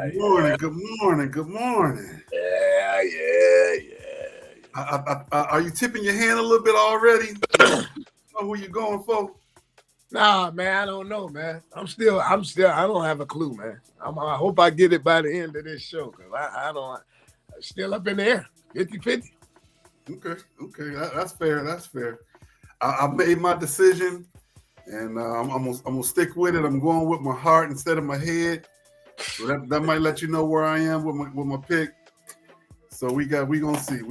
Good morning, good morning, good morning. Are you tipping your hand a little bit already? Know who you going for? Nah, man, I don't know, man. I don't have a clue, man. I hope I get it by the end of this show, because I'm still up in the air, 50-50. Okay, that's fair. That's fair. I made my decision, and I'm gonna stick with it. I'm going with my heart instead of my head. So that might let you know where I am with my pick. So we gonna see.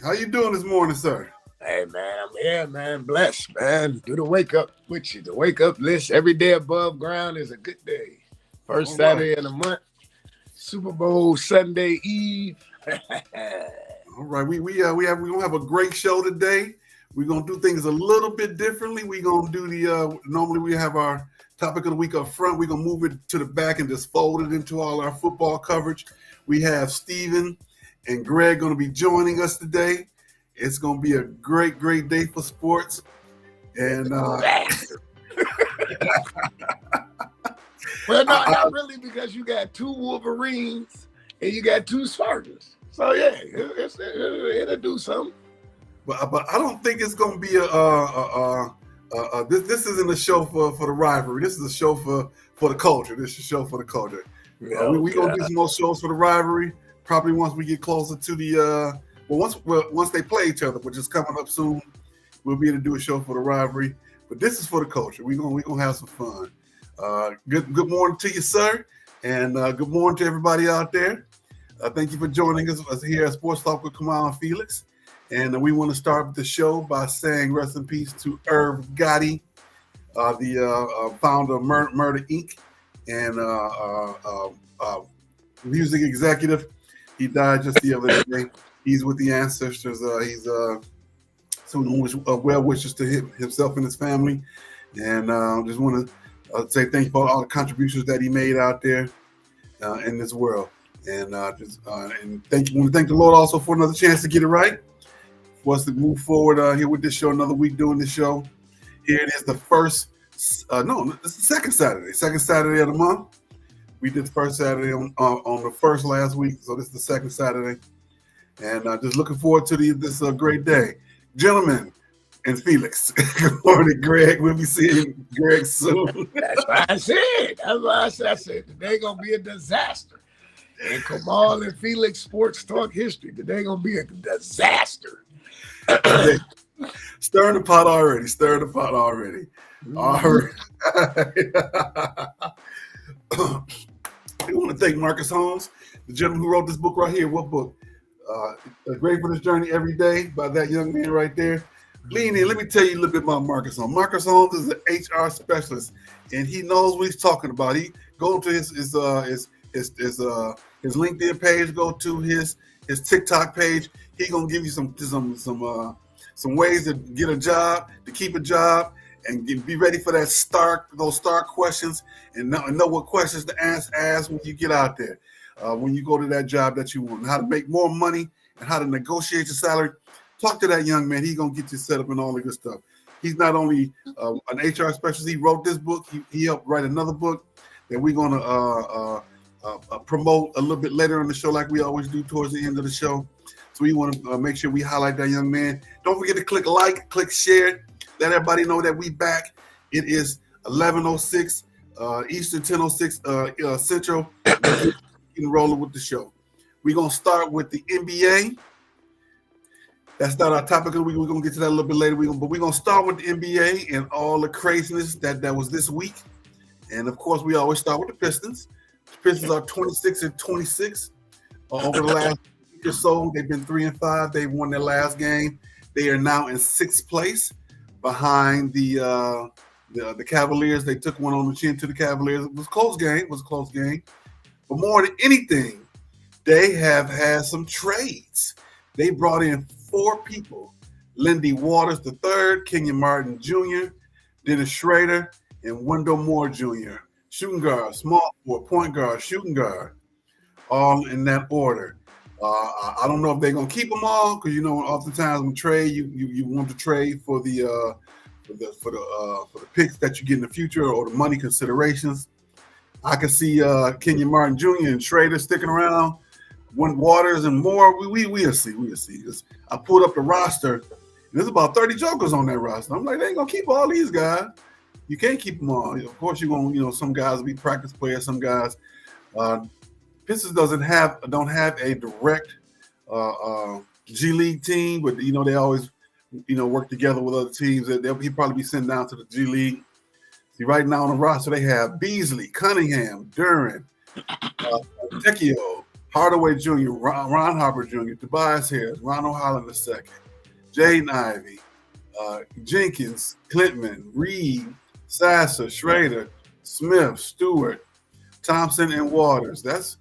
How you doing this morning, sir? Hey, man, I'm here, man. Blessed, man. Do the wake up with you. The wake up list every day above ground is a good day. First Saturday of the month, Super Bowl Sunday Eve. All right, we're gonna have a great show today. We're gonna do things a little bit differently. We're gonna do normally we have our topic of the week up front. We're gonna move it to the back and just fold it into all our football coverage. We have Steven and Greg gonna be joining us today. It's gonna be a great day for sports. And well, no, not really, because you got two Wolverines and you got two Spartans. So yeah, it'll do something. But I don't think it's gonna be this isn't a show for the rivalry. This is a show for the culture. This is a show for the culture. We gonna do some more shows for the rivalry. Probably once we get closer to the once they play each other, which is coming up soon, we'll be able to do a show for the rivalry. But this is for the culture. We're gonna have some fun. Good morning to you, sir, and good morning to everybody out there. Thank you for joining us here at Sports Talk with Kamau Felix. And we want to start the show by saying rest in peace to Irv Gotti, the founder of Murder Inc. and music executive. He died just the other day. He's with the ancestors. He's someone who well wishes to himself and his family. And just want to say thank you for all the contributions that he made out there in this world. And and thank the Lord also for another chance to get it right. For us to move forward here with this show, another week doing this show. Here it is, it's the second Saturday of the month. We did the first Saturday on the first last week, so this is the second Saturday, and just looking forward to this great day, gentlemen. And Felix, good morning, Greg. We'll be seeing Greg soon. That's what I said. I said today gonna be a disaster. And Kamau and Felix sports talk history today gonna be a disaster. Stirring the pot already. All right. I want to thank Marcus Holmes, the gentleman who wrote this book right here. What book? Great for this journey every day by that young man right there. Lean in. Let me tell you a little bit about Marcus Holmes. Marcus Holmes is an HR specialist, and he knows what he's talking about. He go to his LinkedIn page, go to his TikTok page. He gonna give you some ways to get a job, to keep a job, and be ready for those star questions, and know what questions to ask when you get out there, when you go to that job that you want, how to make more money and how to negotiate your salary. Talk to that young man. He's gonna get you set up and all the good stuff. He's not only an HR specialist. He wrote this book. He helped write another book that we're gonna promote a little bit later on the show, like we always do towards the end of the show. So we want to make sure we highlight that young man. Don't forget to click like, click share, let everybody know that we back. It is 11:06 Eastern, 10:06 Central. Rolling with the show. We're gonna start with the NBA. That's not our topic of the week. We're gonna get to that a little bit later. But we're gonna start with the NBA and all the craziness that was this week. And of course, we always start with the Pistons. The Pistons are 26-26 over the last week or so. They've been 3-5. They won their last game. They are now in sixth place behind the Cavaliers. They took one on the chin to the Cavaliers. It was a close game. But more than anything, they have had some trades. They brought in 4 people: Lindy Waters III, Kenyon Martin Jr., Dennis Schrader, and Wendell Moore Jr. Shooting guard, small forward, point guard, shooting guard, all in that order. I don't know if they're gonna keep them all, because oftentimes when trade, you want to trade for the picks that you get in the future or the money considerations. I could see Kenyon Martin Jr. and Schrader sticking around. Waters and more. We'll see. We'll see. I pulled up the roster, and there's about 30 jokers on that roster. I'm like, they ain't gonna keep all these guys. You can't keep them all. Of course, you're gonna, some guys will be practice players. Some guys. Pistons don't have a direct G League team, but they always work together with other teams. He'll probably be sent down to the G League. See, right now on the roster they have Beasley, Cunningham, Duran, Tecchio, Hardaway Jr., Ron Harper Jr., Tobias Harris, Ronald Holland II, Jaden Ivey, Jenkins, Clintman, Reed, Sasser, Schrader, Smith, Stewart, Thompson, and Waters. That's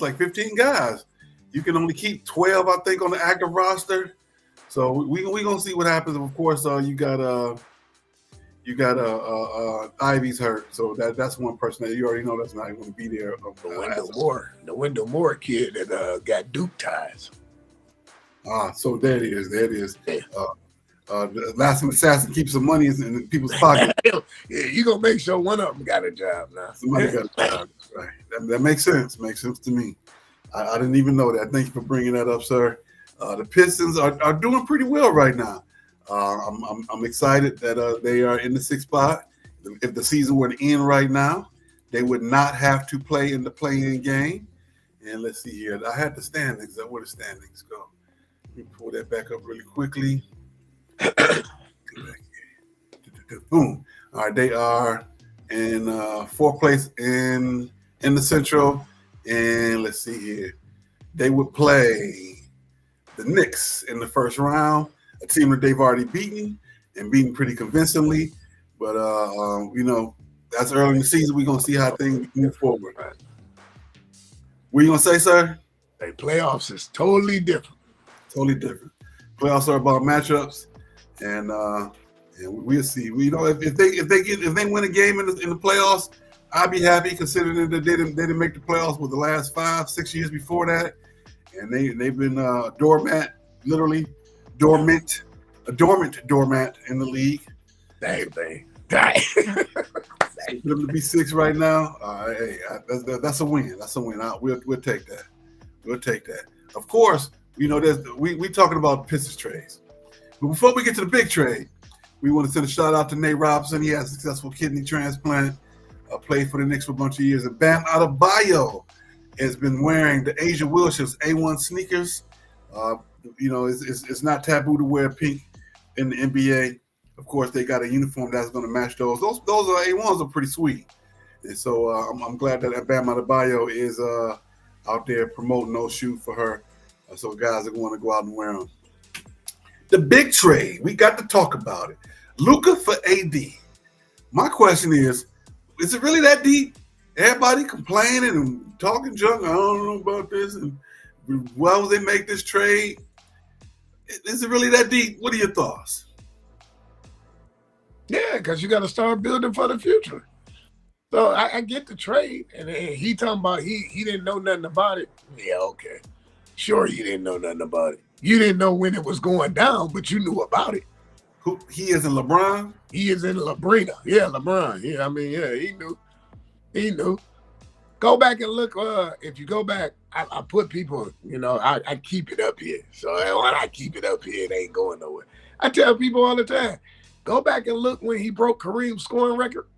like 15 guys. You can only keep 12, I think, on the active roster. So we gonna see what happens. Of course, you got Ivy's hurt, so that's one person that you already know that's not going to be there. The Wendell Moore kid that got Duke ties. So there it is. The last assassin keeps some money in people's pockets. Yeah, you gonna make sure one of them got a job now. Somebody got a job, right? That makes sense. Makes sense to me. I didn't even know that. Thank you for bringing that up, sir. The Pistons are doing pretty well right now. I'm excited that they are in the 6th spot. If the season were to end right now, they would not have to play in the play-in game. And let's see here. I had the standings. Where the standings go? Let me pull that back up really quickly. Boom. All right, they are in 4th place in the Central. And let's see here. They would play the Knicks in the first round, a team that they've already beaten pretty convincingly. But, that's early in the season. We're going to see how things move forward. Right. What are you going to say, sir? Hey, playoffs is totally different. Totally different. Playoffs are about matchups, and we'll see. If they win a game in the playoffs, I'd be happy considering that they didn't make the playoffs with the last 5-6 years before that, and they've been dormant a dormant doormat in the league. Dang. For them to be 6 right now, that's a win. That's a win. We'll take that. We'll take that. Of course, we talking about Pistons trades. But before we get to the big trade, we want to send a shout out to Nate Robinson. He had a successful kidney transplant. Played for the Knicks for a bunch of years. And Bam Adebayo has been wearing the Asia Wilshire's A1 sneakers. It's not taboo to wear pink in the NBA. Of course, they got a uniform that's going to match those. Those A1s are pretty sweet. And so I'm glad that Bam Adebayo is out there promoting those shoes for her. So guys are going to go out and wear them. The big trade, we got to talk about it. Luka for AD. My question is it really that deep? Everybody complaining and talking junk. I don't know about this. And why would they make this trade? Is it really that deep? What are your thoughts? Yeah, because you got to start building for the future. So I get the trade, and he talking about he didn't know nothing about it. Yeah, okay. Sure, you didn't know nothing about it. You didn't know when it was going down, but you knew about it. Who he is in LeBron? He is in Labrina. Yeah, LeBron. Yeah, I mean, yeah, he knew. He knew. Go back and look. If you go back, I put people, I keep it up here. So when I keep it up here, it ain't going nowhere. I tell people all the time, go back and look when he broke Kareem's scoring record.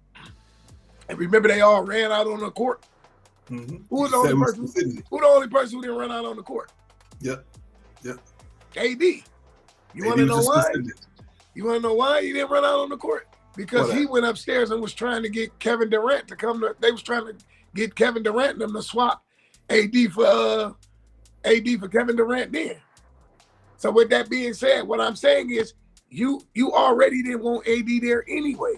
And remember, they all ran out on the court. Mm-hmm. Who was the only person? Who the only person who didn't run out on the court? Yep. AD. You want to know why? You want to know why he didn't run out on the court? Because he went upstairs and was trying to get Kevin Durant to come. They was trying to get Kevin Durant and them to swap AD for Kevin Durant then. So with that being said, what I'm saying is you already didn't want AD there anyway.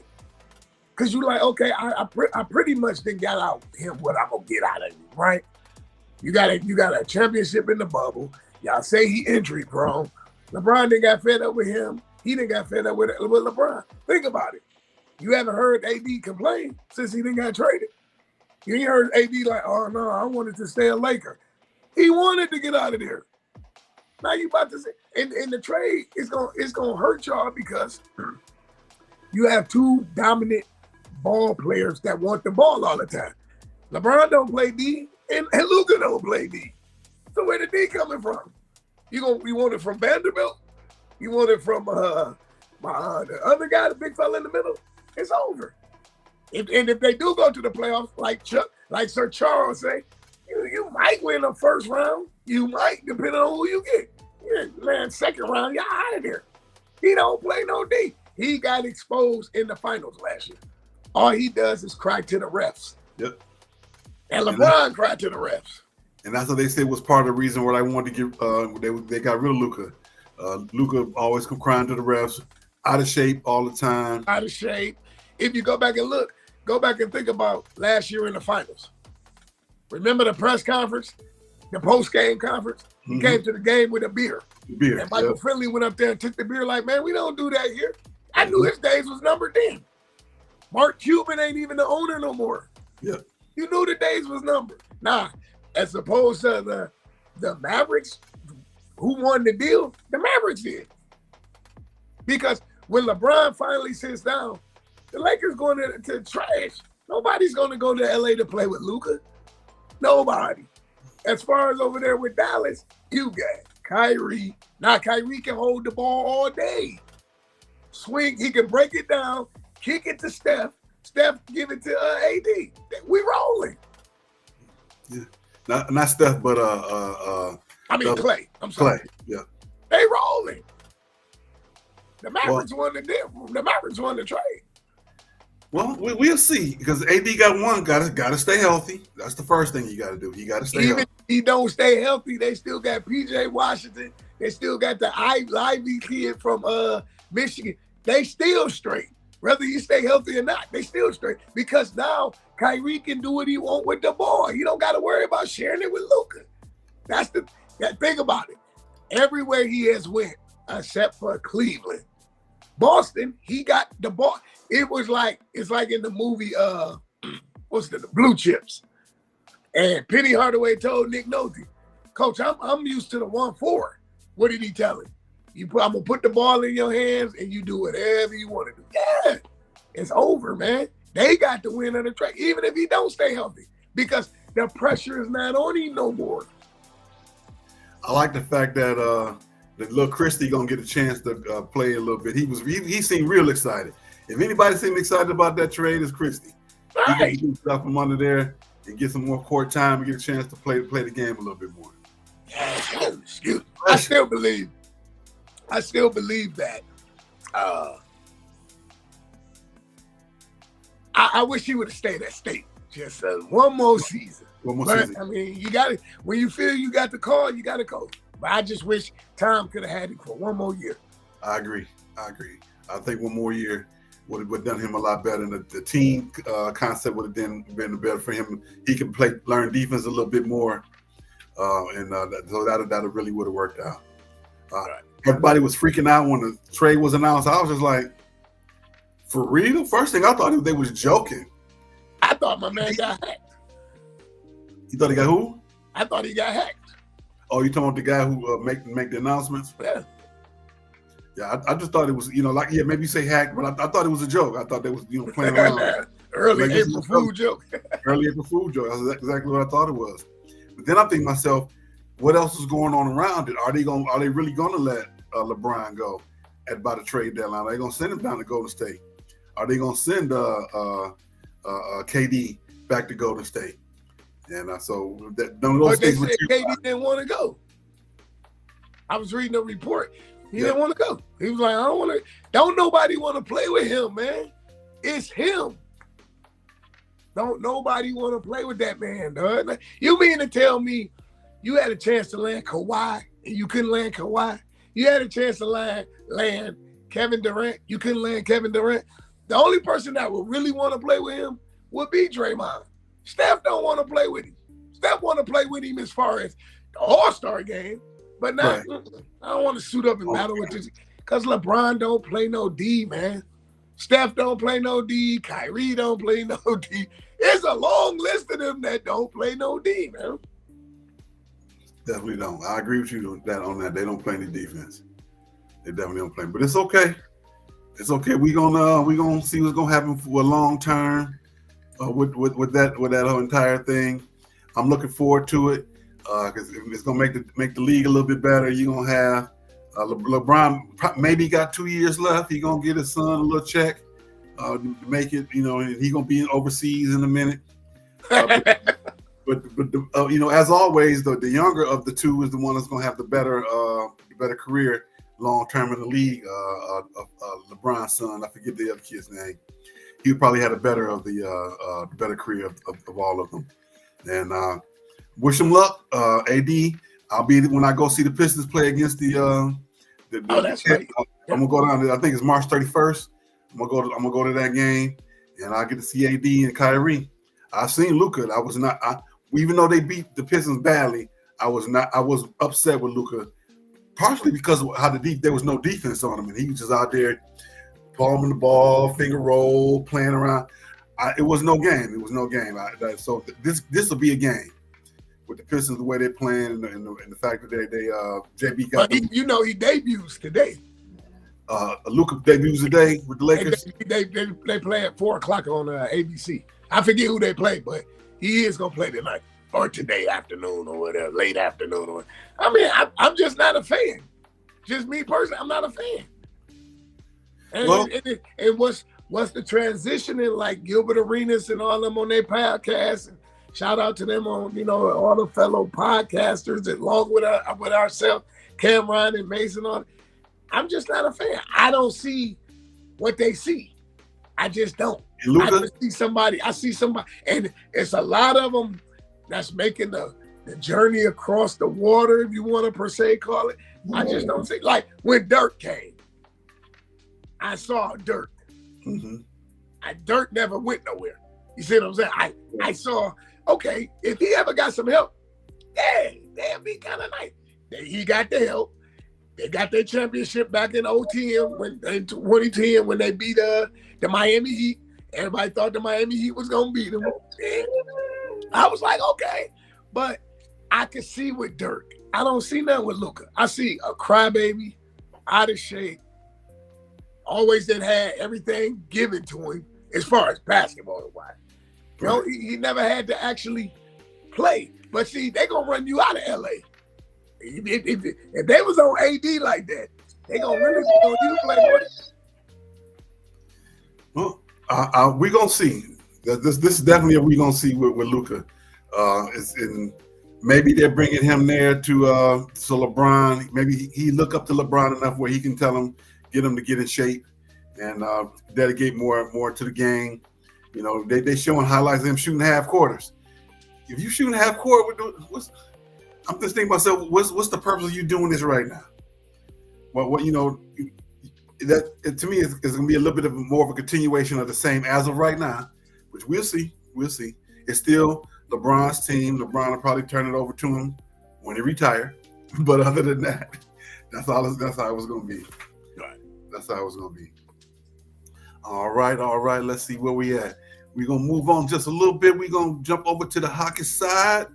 Because you like, okay, I pretty much didn't got out him what I'm going to get out of him, right? You got a championship in the bubble. Y'all say he injury prone. LeBron didn't got fed up with him. He didn't got fed up with LeBron. Think about it. You haven't heard AD complain since he didn't got traded. You ain't heard AD like, oh no, I wanted to stay a Laker. He wanted to get out of there. Now you about to say, and the trade is gonna hurt y'all because you have two dominant ball players that want the ball all the time. LeBron don't play D, and Luka don't play D. So where the D coming from? You want it from Vanderbilt? You want it from the other guy, the big fella in the middle? It's over. If they do go to the playoffs, like Sir Charles say, you might win the first round. You might, depending on who you get. Yeah, man, second round, y'all out of there. He don't play no D. He got exposed in the finals last year. All he does is cry to the refs. Yep. And LeBron cried to the refs. And that's what they said was part of the reason why I wanted to get they got rid of Luka. Luka always come crying to the refs, out of shape all the time. Out of shape. If you go back and think about last year in the finals. Remember the press conference, the post-game conference? He came to the game with a beer. And Michael Finley went up there and took the beer like, man, we don't do that here. I knew his days was numbered then. Mark Cuban ain't even the owner no more. Yeah. You knew the days was numbered. Nah, as opposed to the Mavericks, who won the deal? The Mavericks did. Because when LeBron finally sits down, the Lakers going to trash. Nobody's going to go to LA to play with Luka. Nobody. As far as over there with Dallas, you got Kyrie. Now Kyrie can hold the ball all day. Swing, he can break it down, kick it to Steph. Steph give it to AD. We rolling. Yeah. Not Steph, but Clay. I'm sorry. Clay. Yeah. They rolling. The Mavericks won the deal. The Mavericks won the trade. Well, we'll see, because AD got to stay healthy. That's the first thing you got to do. You got to stay healthy. Even if he don't stay healthy, they still got PJ Washington. They still got the Ivy kid from Michigan. They still straight. Whether you stay healthy or not, they still straight. Because now Kyrie can do what he want with the ball. He don't got to worry about sharing it with Luka. Think about it. Everywhere he has went, except for Cleveland, Boston, he got the ball. It's like in the movie, the Blue Chips. And Penny Hardaway told Nick Nolte, Coach, I'm used to the 1-4. What did he tell him? I'm gonna put the ball in your hands and you do whatever you want to do. Yeah, it's over, man. They got the win of the trade, even if he don't stay healthy, because the pressure is not on him no more. I like the fact that little Christie gonna get a chance to play a little bit. He seemed real excited. If anybody seemed excited about that trade, it's Christie. Right. He can do stuff from under there and get some more court time and get a chance to play the game a little bit more. Excuse me. I still believe that. I wish he would have stayed at State just one more season. Season. I mean, you got it. When you feel you got the call, you got to go. But I just wish Tom could have had it for one more year. I agree. I think one more year would have done him a lot better. And the team concept would have been better for him. He could learn defense a little bit more. So that really would have worked out. Right. Everybody was freaking out when the trade was announced. I was just like, for real? First thing I thought they was joking. I thought my man got hacked. You thought he got who? I thought he got hacked. Oh, you talking about the guy who make the announcements? Yeah. Yeah, I just thought it was, maybe you say hack, but I thought it was a joke. I thought they was, playing around. Early April Fool joke. Early April Fool joke. That's exactly what I thought it was. But then I'm thinking to myself, what else is going on around it? Are they really gonna let LeBron go by the trade deadline? Are they gonna send him down to Golden State? Are they gonna send KD back to Golden State? And so those things. But they said KD didn't want to go. I was reading a report. He didn't want to go. He was like, I don't want to. Don't nobody want to play with him, man. It's him. Don't nobody want to play with that man, dog. You mean to tell me you had a chance to land Kawhi and you couldn't land Kawhi? You had a chance to land Kevin Durant. You couldn't land Kevin Durant. The only person that would really want to play with him would be Draymond. Steph don't want to play with him. Steph want to play with him as far as the All-Star game, but not. Right. I don't want to suit up and battle with this because LeBron don't play no D, man. Steph don't play no D. Kyrie don't play no D. There's a long list of them that don't play no D, man. Definitely don't. I agree with you on that. They don't play any defense. They definitely don't play. But it's okay. It's okay. We gonna see what's gonna happen for a long term. with that whole entire thing. I'm looking forward to it because it's gonna make the league a little bit better. You're gonna have LeBron maybe got 2 years left. He's gonna get his son a little check to make it. And he's gonna be overseas in a minute. But as always, the younger of the two is the one that's gonna have the better career long term in the league. LeBron's son, I forget the other kid's name. He probably had a better of the better career of all of them. And wish him luck, AD. I'll be when I go see the Pistons play against the that's right. I'm gonna go down there. I think it's March 31st. I'm gonna go to that game, and I get to see AD and Kyrie. I've seen Luka. I was not. Even though they beat the Pistons badly, I was upset with Luka, partially because of how there was no defense on him, and he was just out there palming the ball, finger roll, playing around. It was no game. It was no game. So this will be a game with the Pistons, the way they're playing, and the fact that they JB got. But he debuts today. Luka debuts today with the Lakers. They play at 4:00 on ABC. I forget who they play, but he is gonna play tonight or today afternoon or whatever, late afternoon. I mean, I'm just not a fan. Just me personally, I'm not a fan. And what's the transition in like Gilbert Arenas and all them on their podcasts? And shout out to them on all the fellow podcasters and along with ourselves, Cameron and Mason on. I'm just not a fan. I don't see what they see. I just don't. I just see somebody, and it's a lot of them that's making the journey across the water, if you want to per se call it. I just don't see. Like when Dirk came, I saw Dirk. Mm-hmm. Dirk never went nowhere. You see what I'm saying? I saw, okay, if he ever got some help, yeah, that'd be kind of nice. He got the help. They got their championship back in 2010 when they beat the Miami Heat. Everybody thought the Miami Heat was going to beat them. I was like, okay. But I could see with Dirk. I don't see nothing with Luka. I see a crybaby, out of shape, always that had everything given to him as far as basketball-wise. He never had to actually play. But see, they're going to run you out of L.A. If they was on AD like that, they going to really go you Playboy. Well, we're going to see. This is definitely what we're going to see with Luka. Maybe they're bringing him there to LeBron. Maybe he look up to LeBron enough where he can tell him, get him to get in shape and dedicate more to the game. They showing highlights of him shooting half quarters. If you shooting half court, I'm just thinking to myself, what's the purpose of you doing this right now? Well, that to me is going to be a little bit of more of a continuation of the same as of right now, which we'll see. It's still LeBron's team. LeBron will probably turn it over to him when he retire. But other than that, that's how it was going to be. Right. That's how it was going to be. All right. Let's see where we at. We're going to move on just a little bit. We're going to jump over to the hockey side.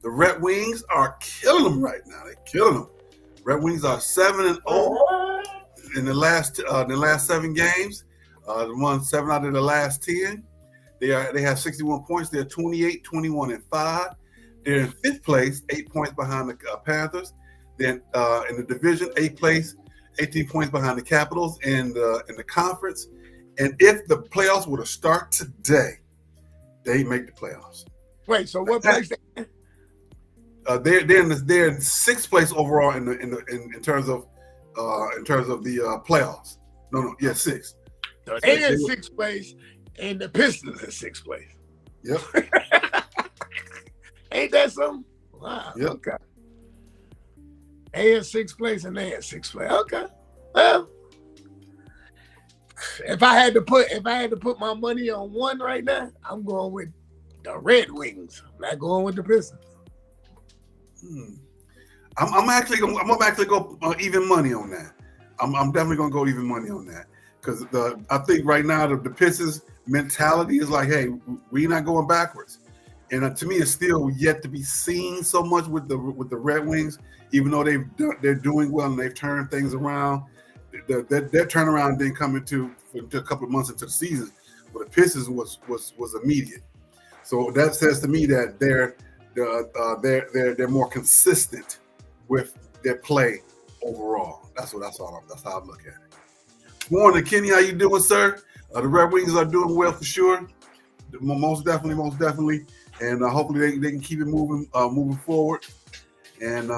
The Red Wings are killing them right now. They're killing them. Red Wings are 7-0 in the last 7 games. They won 7 out of the last 10. They have 61 points. They're 28, 21, and 5. They're in 5th place, 8 points behind the Panthers. Then in the division, 8th place, 18 points behind the Capitals in the conference. And if the playoffs were to start today, they make the playoffs. Wait, so what place they in? They're in 6th place overall in terms of the playoffs. No, 6th. So they in 6th place, and the Pistons in 6th place. Yep. Ain't that something? Wow. Yep. Okay. They in 6th place and they in 6th place. Okay. Well, if I had to put my money on one right now, I'm going with the Red Wings. I'm not going with the Pistons. I'm actually gonna go even money on that. I'm definitely gonna go even money on that because I think right now the Pistons mentality is like, hey, we're not going backwards, and to me it's still yet to be seen so much with the Red Wings, even though they're doing well and they've turned things around. Their turnaround didn't come into a couple of months into the season, but the Pistons was immediate. So that says to me that they're more consistent with their play overall. That's how I look at it. Morning, Kenny. How you doing, sir? The Red Wings are doing well for sure. Most definitely, and hopefully they can keep it moving forward. And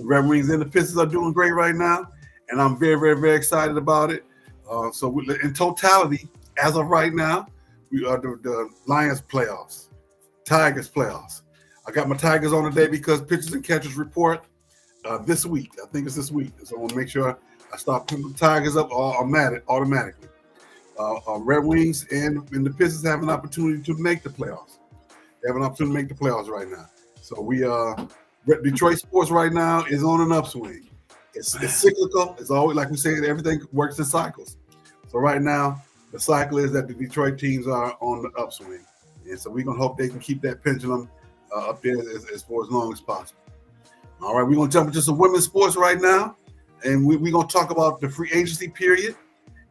Red Wings and the Pistons are doing great right now, and I'm very, very, very excited about it. So in totality, as of right now, we are the Lions playoffs, Tigers playoffs. I got my Tigers on today because pitchers and catchers report this week. I think it's this week, so I want to make sure I start putting the Tigers up automatically. Red Wings and the Pistons have an opportunity to make the playoffs. They have an opportunity to make the playoffs right now. So Detroit sports right now is on an upswing. It's cyclical. It's always, like we say, everything works in cycles. So right now, the cycle is that the Detroit teams are on the upswing. And so we're going to hope they can keep that pendulum up there for as long as possible. All right, we're going to jump into some women's sports right now. And we're going to talk about the free agency period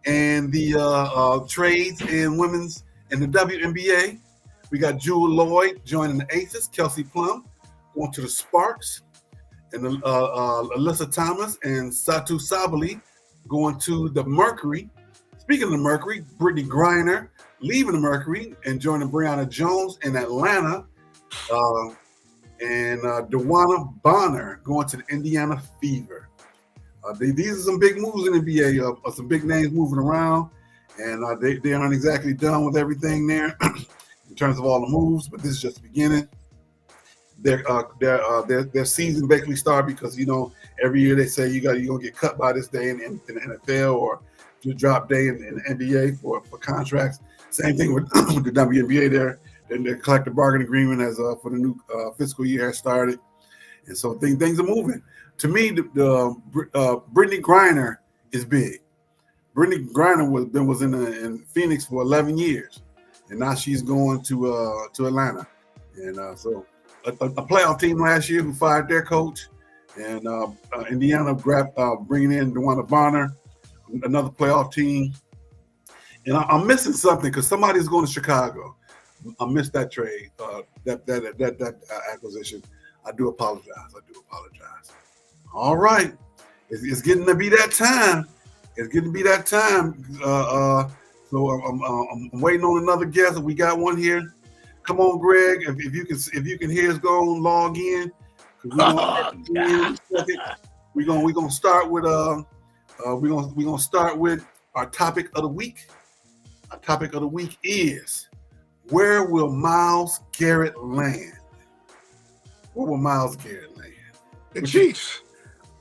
and the trades in women's and the WNBA. We got Jewell Loyd joining the Aces, Kelsey Plum going to the Sparks, and Alyssa Thomas and Satu Sabali going to the Mercury. Speaking of the Mercury, Brittany Griner leaving the Mercury and joining Brianna Jones in Atlanta, and Dewana Bonner going to the Indiana Fever. These are some big moves in the NBA, some big names moving around, and they aren't exactly done with everything there in terms of all the moves, but this is just the beginning. Their season basically started because, every year they say you're gonna get cut by this day in the NFL or to drop day in the NBA for contracts. Same thing with the WNBA there. Then the collective bargaining agreement for the new fiscal year has started, and so things are moving. To me, the Brittany Griner is big. Brittany Griner was in Phoenix for 11 years, and now she's going to Atlanta, and so a playoff team last year who fired their coach, and Indiana bringing in Dewana Bonner, another playoff team. And I'm missing something because somebody's going to Chicago. I missed that trade, that acquisition. I do apologize. All right, it's getting to be that time. So I'm waiting on another guest. We got one here. Come on, Greg. If you can hear us, go and log in. We're gonna start with our topic of the week. Our topic of the week is, where will Myles Garrett land? Where will Myles Garrett land? The Chiefs.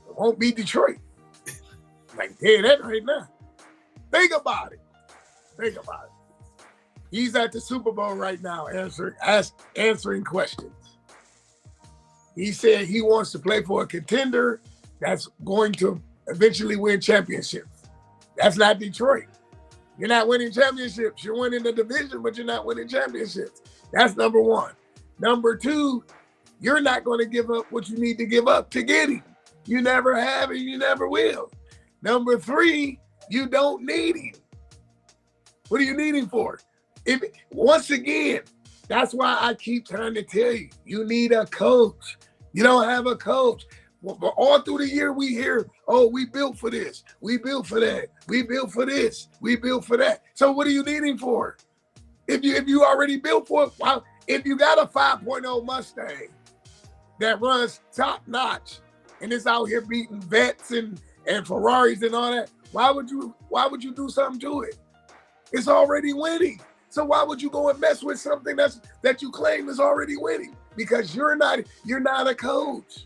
It won't be Detroit. Like, tell that right now. Think about it. He's at the Super Bowl right now answering questions. He said he wants to play for a contender that's going to eventually win championships. That's not Detroit. You're not winning championships. You're winning the division, but you're not winning championships. That's number one. Number two, you're not going to give up what you need to give up to get him. You never have and you never will. Number three, you don't need him. What are you needing for? Once again, that's why I keep trying to tell you, you need a coach. You don't have a coach. Well, all through the year we hear, oh, we built for this. We built for that. We built for this. We built for that. So what are you needing for? If you already built for it, well, if you got a 5.0 Mustang that runs top notch and it's out here beating vets and Ferraris and all that, why would you do something to it? It's already winning. So why would you go and mess with something that you claim is already winning? Because you're not a coach.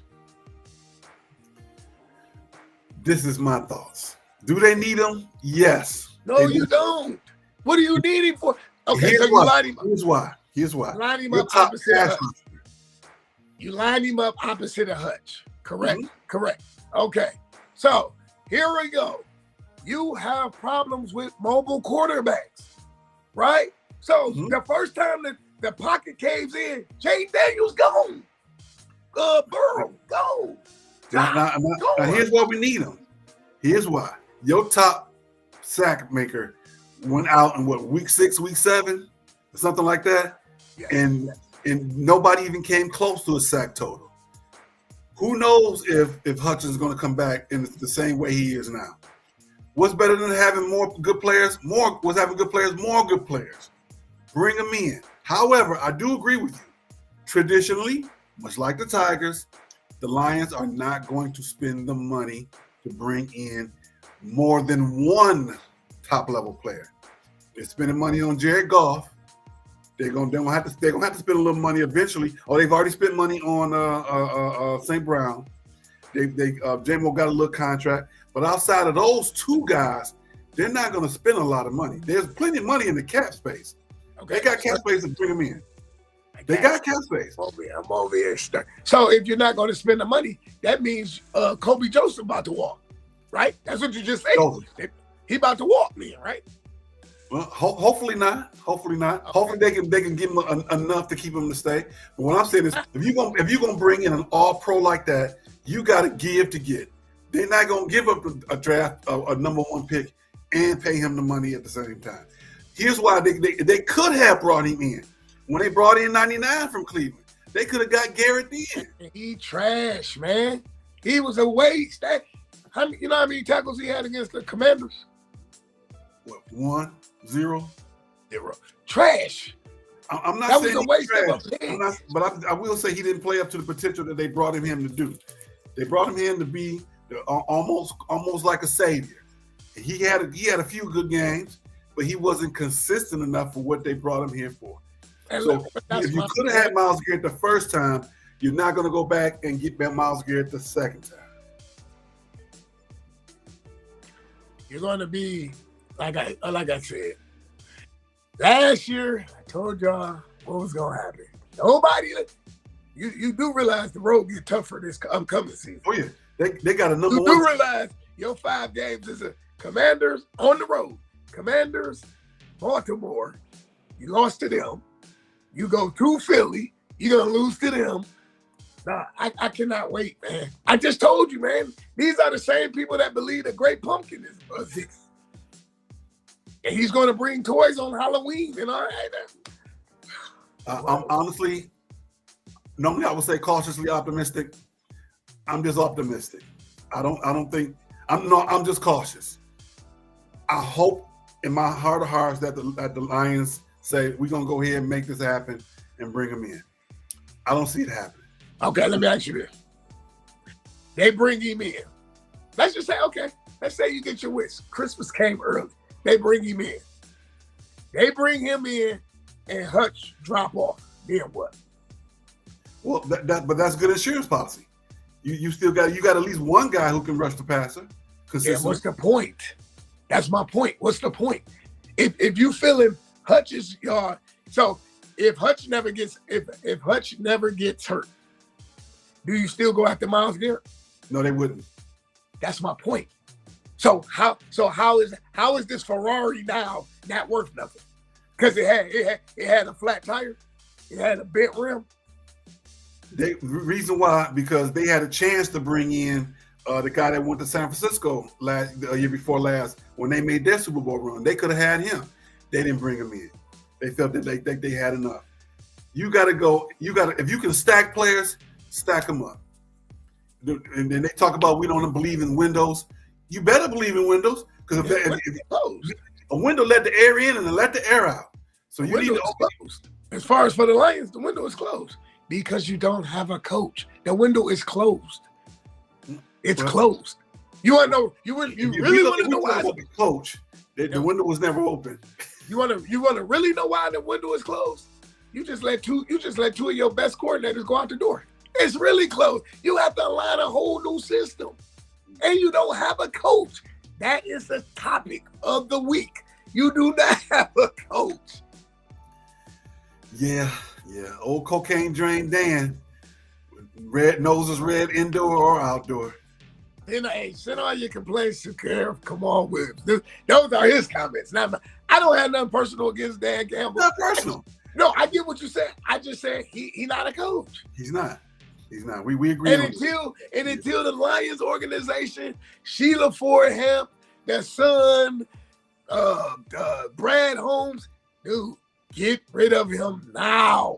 This is my thoughts. Do they need him? Yes. No, you don't. What are you needing for? Okay, here's so you lined him up. Here's why. Line him up opposite of Hutch. You lined him up opposite of Hutch. Correct? Mm-hmm. Correct. Okay. So here we go. You have problems with mobile quarterbacks, right? So the first time that the pocket caves in, Jay Daniels gone. Burrow, go. Now, here's why we need him. Here's why. Your top sack maker went out in week 6, week 7, something like that, Yes. and nobody even came close to a sack total. Who knows if Hutchins is going to come back in the same way he is now? What's better than having more good players? More good players. Bring them in. However, I do agree with you. Traditionally, much like the Tigers, the Lions are not going to spend the money to bring in more than one top-level player. They're spending money on Jared Goff. They're gonna have to spend a little money eventually. Or they've already spent money on St. Brown. J-Mo got a little contract, but outside of those two guys, they're not going to spend a lot of money. There's plenty of money in the cap space. Okay. They got cap space to bring them in. They got cap space. I'm over here. So if you're not going to spend the money, that means Kobe Joseph about to walk, right? That's what you just said. He about to walk then, right? Well, hopefully not. Hopefully not. Okay. Hopefully they can give him enough to keep him to stay. But what I'm saying is, if you're gonna bring in an all pro like that, you got to give to get. They're not gonna give up a draft a number 1 pick and pay him the money at the same time. Here's why they could have brought him in when they brought in 99 from Cleveland. They could have got Garrett then. He trash, man. He was a waste. You know how many tackles he had against the Commanders? What, 1, 0? Trash. I'm not that saying was a waste of a pick. But I will say he didn't play up to the potential that they brought him to do. They brought him in to be almost like a savior. He had a few good games, but he wasn't consistent enough for what they brought him here for. And so if you could have had Myles Garrett the first time, you're not going to go back and get Myles Garrett the second time. You're going to be like I said. Last year, I told y'all what was going to happen. Nobody. You do realize the road gets tougher this upcoming season. Oh, yeah. They got a number you one. You do realize your 5 games is a Commanders on the road. Commanders, Baltimore. You lost to them. You go to Philly. You're going to lose to them. Nah, I cannot wait, man. I just told you, man. These are the same people that believe the Great Pumpkin is buzzing. And he's going to bring toys on Halloween and all right. I'm honestly, normally I would say cautiously optimistic. I'm just optimistic. I'm just cautious. I hope in my heart of hearts that the Lions say we're going to go ahead and make this happen and bring him in. I don't see it happening. Okay, let me ask you this. They bring him in. Let's just say, let's say you get your wish. Christmas came early. They bring him in. They bring him in and Hutch drop off. Then what? Well, but that's good insurance policy. You got at least one guy who can rush the passer. Yeah, what's the point? That's my point. What's the point? If you feeling Hutch is so if Hutch never gets hurt, do you still go after Myles Garrett? No, they wouldn't. That's my point. So how is this Ferrari now not worth nothing? Because it had a flat tire, it had a bent rim. The reason why, because they had a chance to bring in the guy that went to San Francisco the year before last when they made their Super Bowl run. They could have had him. They didn't bring him in. They felt that they had enough. If you can stack players, stack them up. And then they talk about we don't believe in windows. You better believe in windows because if a window let the air in and it let the air out. So you need to closed. As far as for the Lions, the window is closed because you don't have a coach. The window is closed. It's closed. You want to know? You really want to know why? The coach, the window was never open. You want to really know why the window is closed? You just let two of your best coordinators go out the door. It's really close. You have to align a whole new system. And you don't have a coach. That is the topic of the week. You do not have a coach. Yeah. Old cocaine drain Dan. Red noses, red indoor or outdoor. Then send all your complaints to Kamau Felix. Those are his comments. Not I don't have nothing personal against Dan Campbell. Not personal. No, I get what you said. I just said he's not a coach. He's not. We agree. And until the Lions organization, Sheila Ford Hamp, their son, Brad Holmes, dude, get rid of him now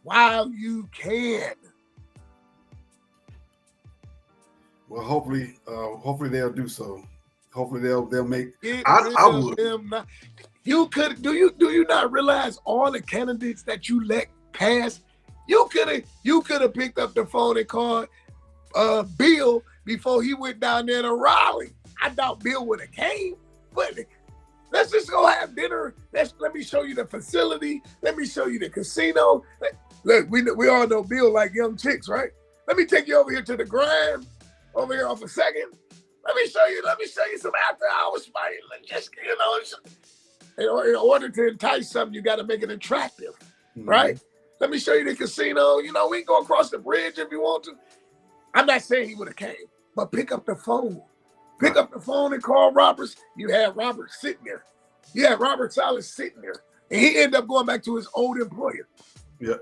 while you can. Well, hopefully they'll do so. Hopefully they'll make. Get I rid of would. him now. You could do you not realize all the candidates that you let pass? You could have picked up the phone and called Bill before he went down there to Raleigh. I doubt Bill would have came, but let's just go have dinner. Let me show you the facility. Let me show you the casino. Look, we all know Bill like young chicks, right? Let me take you over here to the Grand, over here off a second. Let me show you some after hours fighting. Just, in order to entice something, you got to make it attractive, right? Let me show you the casino. We can go across the bridge if you want to. I'm not saying he would have came, but pick up the phone. Pick up the phone and call Roberts. You had Robert sitting there. You had Robert Salas sitting there. And he ended up going back to his old employer. Yep.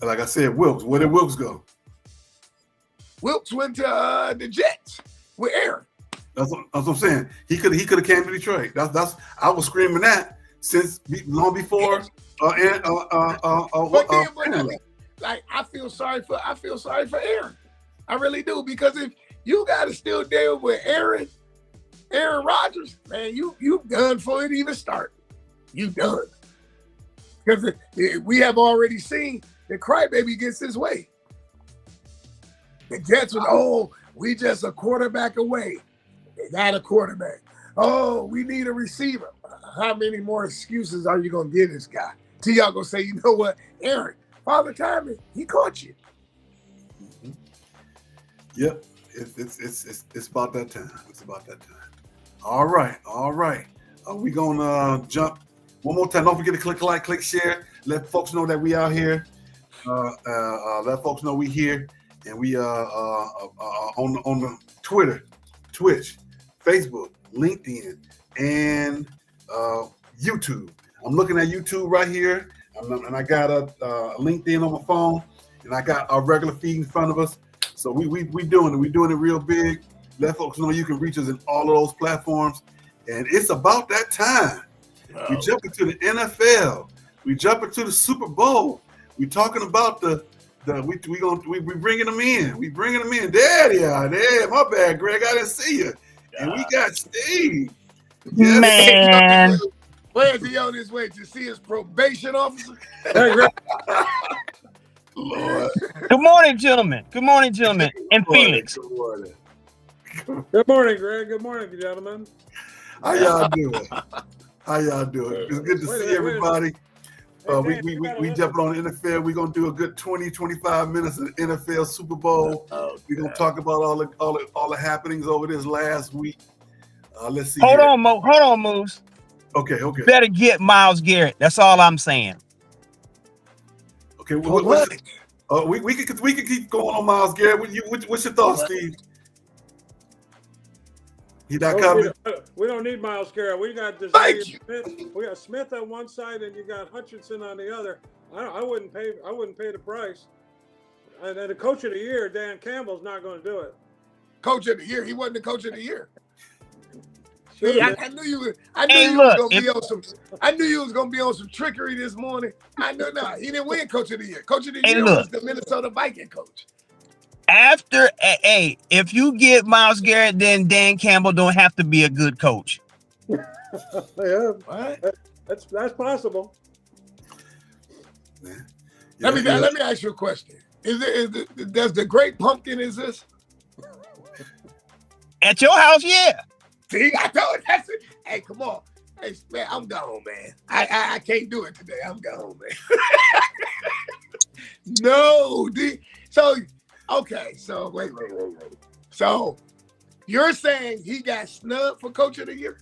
Like I said, Wilkes. Where did Wilkes go? Wilkes went to the Jets with Aaron. That's what I'm saying. He could have came to Detroit. That's I was screaming that since long before. Like I feel sorry for Aaron. I really do, because if you got to still deal with Aaron Rodgers, man, you done for it even start. You done. Because we have already seen the crybaby gets his way. The Jets was, we just a quarterback away. They got a quarterback. Oh, we need a receiver. How many more excuses are you going to give this guy? Till y'all going to say, you know what, Aaron, Father Time, he caught you. Mm-hmm. Yep, it's about that time. It's about that time. All right. We gonna jump one more time. Don't forget to click like, click share. Let folks know that we out here. Let folks know we here, and we on the Twitter, Twitch, Facebook, LinkedIn, and YouTube. I'm looking at YouTube right here, and I got a LinkedIn on my phone, and I got our regular feed in front of us. So we doing it. We doing it real big. Let folks know you can reach us in all of those platforms. And it's about that time. Wow. We jump into the NFL. We jump into the Super Bowl. We talking about we bringing them in. We bringing them in. There they are. There. My bad, Greg. I didn't see you. And we got Steve. Yes. Man. Where is he on his way to see his probation officer? Lord. Good morning, gentlemen. And Felix. Good morning. Good morning, Greg. Good morning, gentlemen. How y'all doing? It's good to see everybody. We jumping on the NFL. We're gonna do a good 20-25 minutes of the NFL Super Bowl. We're gonna talk about all the happenings over this last week. Let's see. Hold on, Moose. Okay. Better get Myles Garrett. That's all I'm saying. Okay, we can keep going on Myles Garrett. What's your thoughts, Steve? He not coming. We don't need Myles Garrett. We got Smith. We got Smith on one side, and you got Hutchinson on the other. I wouldn't pay the price. And then the coach of the year, Dan Campbell's not going to do it. Coach of the year? He wasn't the coach of the year. Sure, I knew you was gonna be on some trickery this morning. I know not. He didn't win Coach of the Year. Coach of the Year was the Minnesota Viking coach. If you get Myles Garrett, then Dan Campbell don't have to be a good coach. Yeah, that's possible. Let me ask you a question. Does the Great Pumpkin exist? At your house, yeah. See, I told you that's it. Hey, come on. Hey, man, I'm gone, man. I can't do it today. I'm gone, man. No, so wait. So you're saying he got snubbed for Coach of the Year?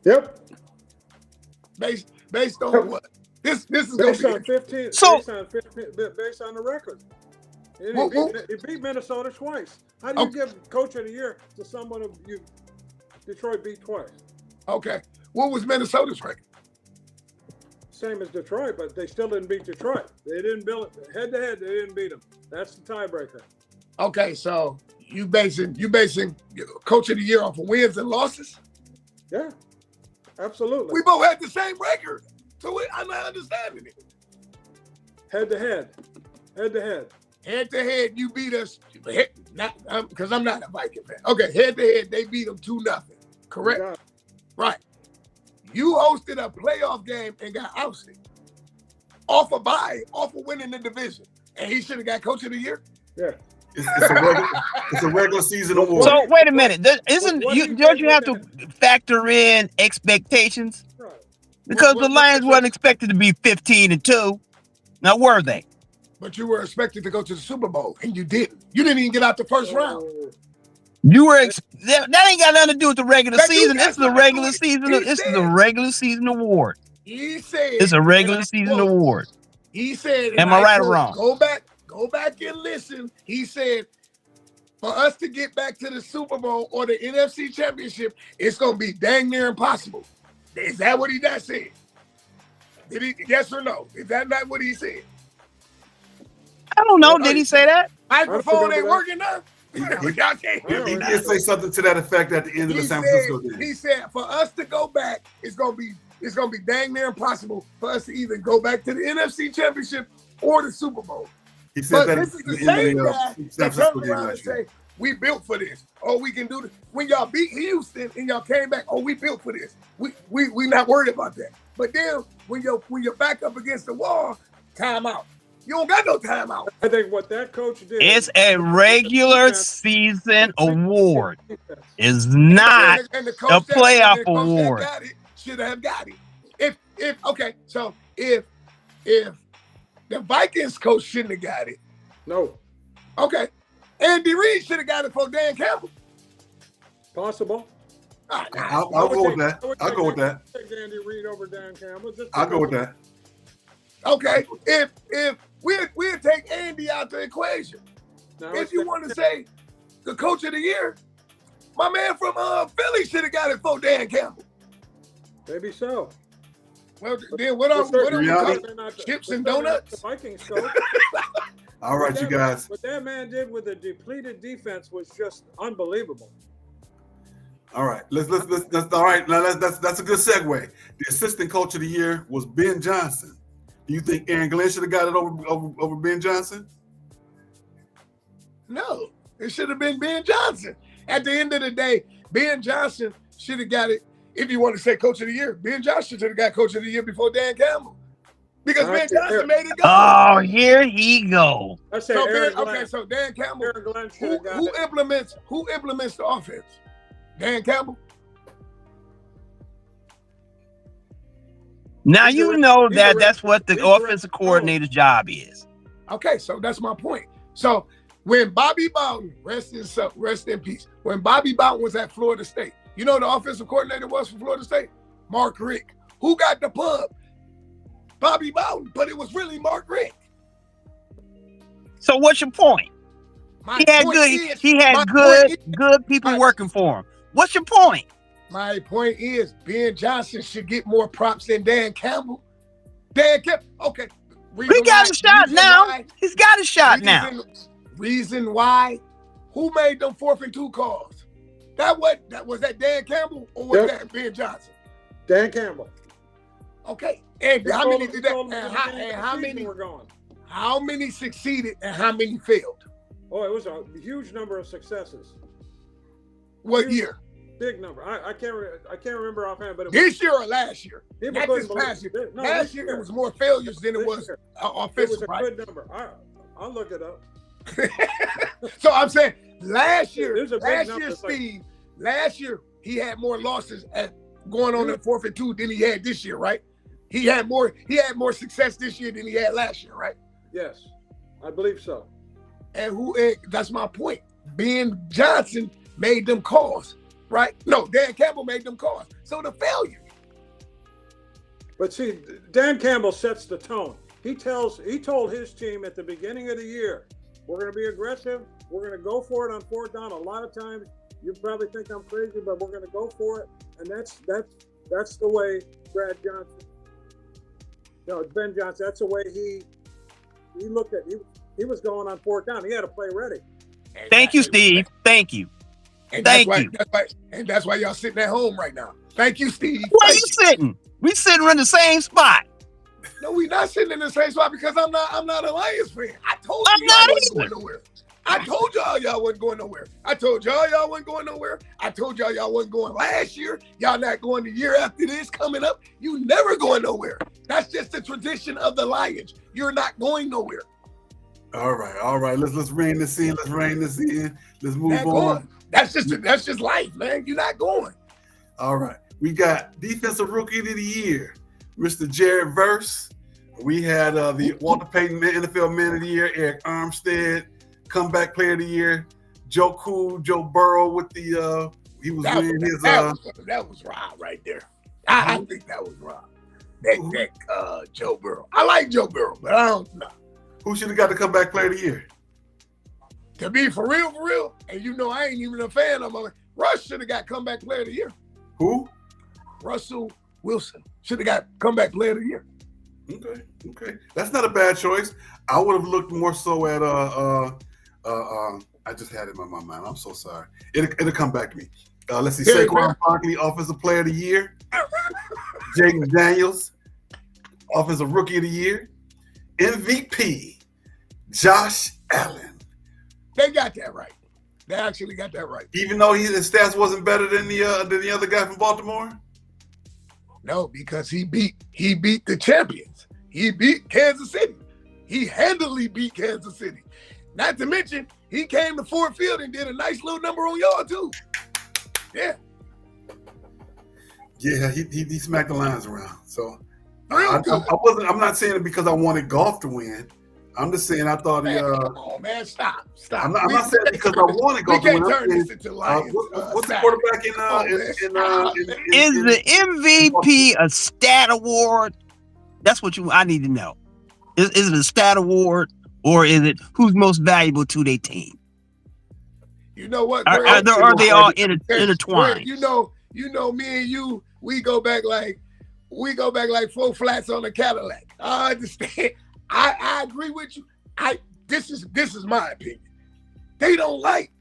Yep. Based on what? This is based going on 15. So, based on the record. He beat Minnesota twice. How do you give Coach of the Year to someone who Detroit beat twice? Okay. What was Minnesota's record? Same as Detroit, but they still didn't beat Detroit. They didn't build it head to head. They didn't beat them. That's the tiebreaker. Okay, so you basing coach of the year off of wins and losses? Yeah, absolutely. We both had the same record, so I'm not understanding it. Head to head. Head to head, you beat us. Because I'm not a Viking fan. Okay, head to head, they beat them 2-0. Correct? Yeah. Right. You hosted a playoff game and got ousted off a bye, off of winning the division, and he should have got coach of the year. Yeah. It's a regular season award. So wait a minute. Don't you have to factor in expectations? Right. Because the Lions wasn't expected to be 15-2. Now were they? But you were expected to go to the Super Bowl, and you didn't. You didn't even get out the first round. You were that ain't got nothing to do with the regular season. This is a regular season. This is a regular season award. He said it's a regular season award. He said, am I right or wrong? Go back and listen. He said, for us to get back to the Super Bowl or the NFC Championship, it's gonna be dang near impossible. Is that what he just said? Did he? Yes or no? Is that not what he said? I don't know. Did he say that? Microphone ain't working now. He did say something to that effect at the end of the San Francisco game. He said, for us to go back, it's gonna be dang near impossible for us to even go back to the NFC Championship or the Super Bowl. He said that this is the same guy that turned around and say, we built for this. Oh, we can do this. When y'all beat Houston and y'all came back, oh, we built for this. We not worried about that. But then when you're back up against the wall, timeout. You don't got no timeout. I think what that coach did. It's a regular season award. It's not and the a playoff award. That got it, should have got it. If the Vikings coach shouldn't have got it. No. Okay. Andy Reid should have got it for Dan Campbell. Possible. I'll go with that. I'll go with that. Take Andy Reid over Dan Campbell. I'll go with that. Okay. If we'll take Andy out the equation. Now, if you want to say the coach of the year, my man from Philly should have got it for Dan Campbell. Maybe so. Well, then what are we talking? Chips and donuts? The Vikings coach. All right, you guys. What that man did with a depleted defense was just unbelievable. All right, let's all right. Now that's a good segue. The assistant coach of the year was Ben Johnson. Do you think Aaron Glenn should have got it over Ben Johnson? No, it should have been Ben Johnson. At the end of the day, Ben Johnson should have got it. If you want to say coach of the year, Ben Johnson should have got coach of the year before Dan Campbell. Because Ben Johnson made it go. Oh, here he go. So Dan Campbell, who implements the offense? Dan Campbell? Now you know that's what the offensive coordinator's job is. Okay, so that's my point. So when Bobby Bowden, rest in peace, when Bobby Bowden was at Florida State, you know the offensive coordinator was for Florida State? Mark Richt. Who got the pub? Bobby Bowden, but it was really Mark Richt. So what's your point? He had good people working for him. What's your point? My point is Ben Johnson should get more props than Dan Campbell. Dan Campbell, okay. He got a shot now. He's got a shot now. Reason why? Who made them 4th and 2 calls? Was that Dan Campbell or was that Ben Johnson? Dan Campbell. Okay. And how many did that? And how many were gone? How many succeeded and how many failed? Oh, it was a huge number of successes. What year? Big number. I can't remember offhand, but this year or last year? Not this past year. No, last year it was more failures than it was offensive. It was a good number. I'll look it up. So I'm saying last year, Steve, last year he had more losses at going on at 4th and 2 than he had this year, right? He had more success this year than he had last year, right? Yes, I believe so. And that's my point. Ben Johnson made them calls, right? No, Dan Campbell made them calls. So the failure. But see, Dan Campbell sets the tone. He told his team at the beginning of the year, we're going to be aggressive. We're going to go for it on 4th down. A lot of times, you probably think I'm crazy, but we're going to go for it. And that's the way Brad Johnson. No, it's Ben Johnson. That's the way he looked at it. He was going on 4th down. He had to play ready. Thank you, Steve. Thank you. And Thank that's you. That's why y'all sitting at home right now. Thank you, Steve. Where you sitting? We sitting in the same spot. No, we not sitting in the same spot because I'm not a Lions fan. I told you I'm y'all not wasn't going nowhere. I told y'all wasn't going nowhere. I told y'all wasn't going nowhere. I told y'all wasn't going last year. Y'all not going the year after this coming up. You never going nowhere. That's just the tradition of the Lions. You're not going nowhere. All right. Let's rein this in. Let's move on. That's just life, man. You're not going. All right. We got Defensive Rookie of the Year, Mr. Jared Verse. We had the Walter Payton NFL Man of the Year, Eric Armstead. Comeback Player of the Year, Joe Burrow with the he was winning his that was Rob right there. I think that was Rob. That Joe Burrow. I like Joe Burrow, but I don't know. Who should have got the Comeback Player of the Year? To be for real, and you know I ain't even a fan of him. Russ should have got Comeback Player of the Year. Who? Russell Wilson should have got Comeback Player of the Year. Okay. That's not a bad choice. I would have looked more so at I just had it in my mind. I'm so sorry. It'll come back to me. Let's see. Saquon Barkley, Offensive Player of the Year. Jaden Daniels, Offensive Rookie of the Year. MVP, Josh Allen. They got that right. They actually got that right. Even though his stats wasn't better than the other guy from Baltimore? No, because he beat the champions. He beat Kansas City. He handily beat Kansas City. Not to mention, he came to Ford Field and did a nice little number on y'all too. Yeah. Yeah, he smacked the Lions around. So I'm not saying it because I wanted golf to win. I'm just saying I thought come on, man, stop. I'm not saying it because I wanted golf to win. We can't turn this into Lions. What's the quarterback Is the MVP a stat award? That's what I need to know. Is it a stat award or is it who's most valuable to their team? You know what? Are they all intertwined? You know, me and you, we go back like 4 flats on a Cadillac. I understand. I agree with you. This is my opinion. They don't like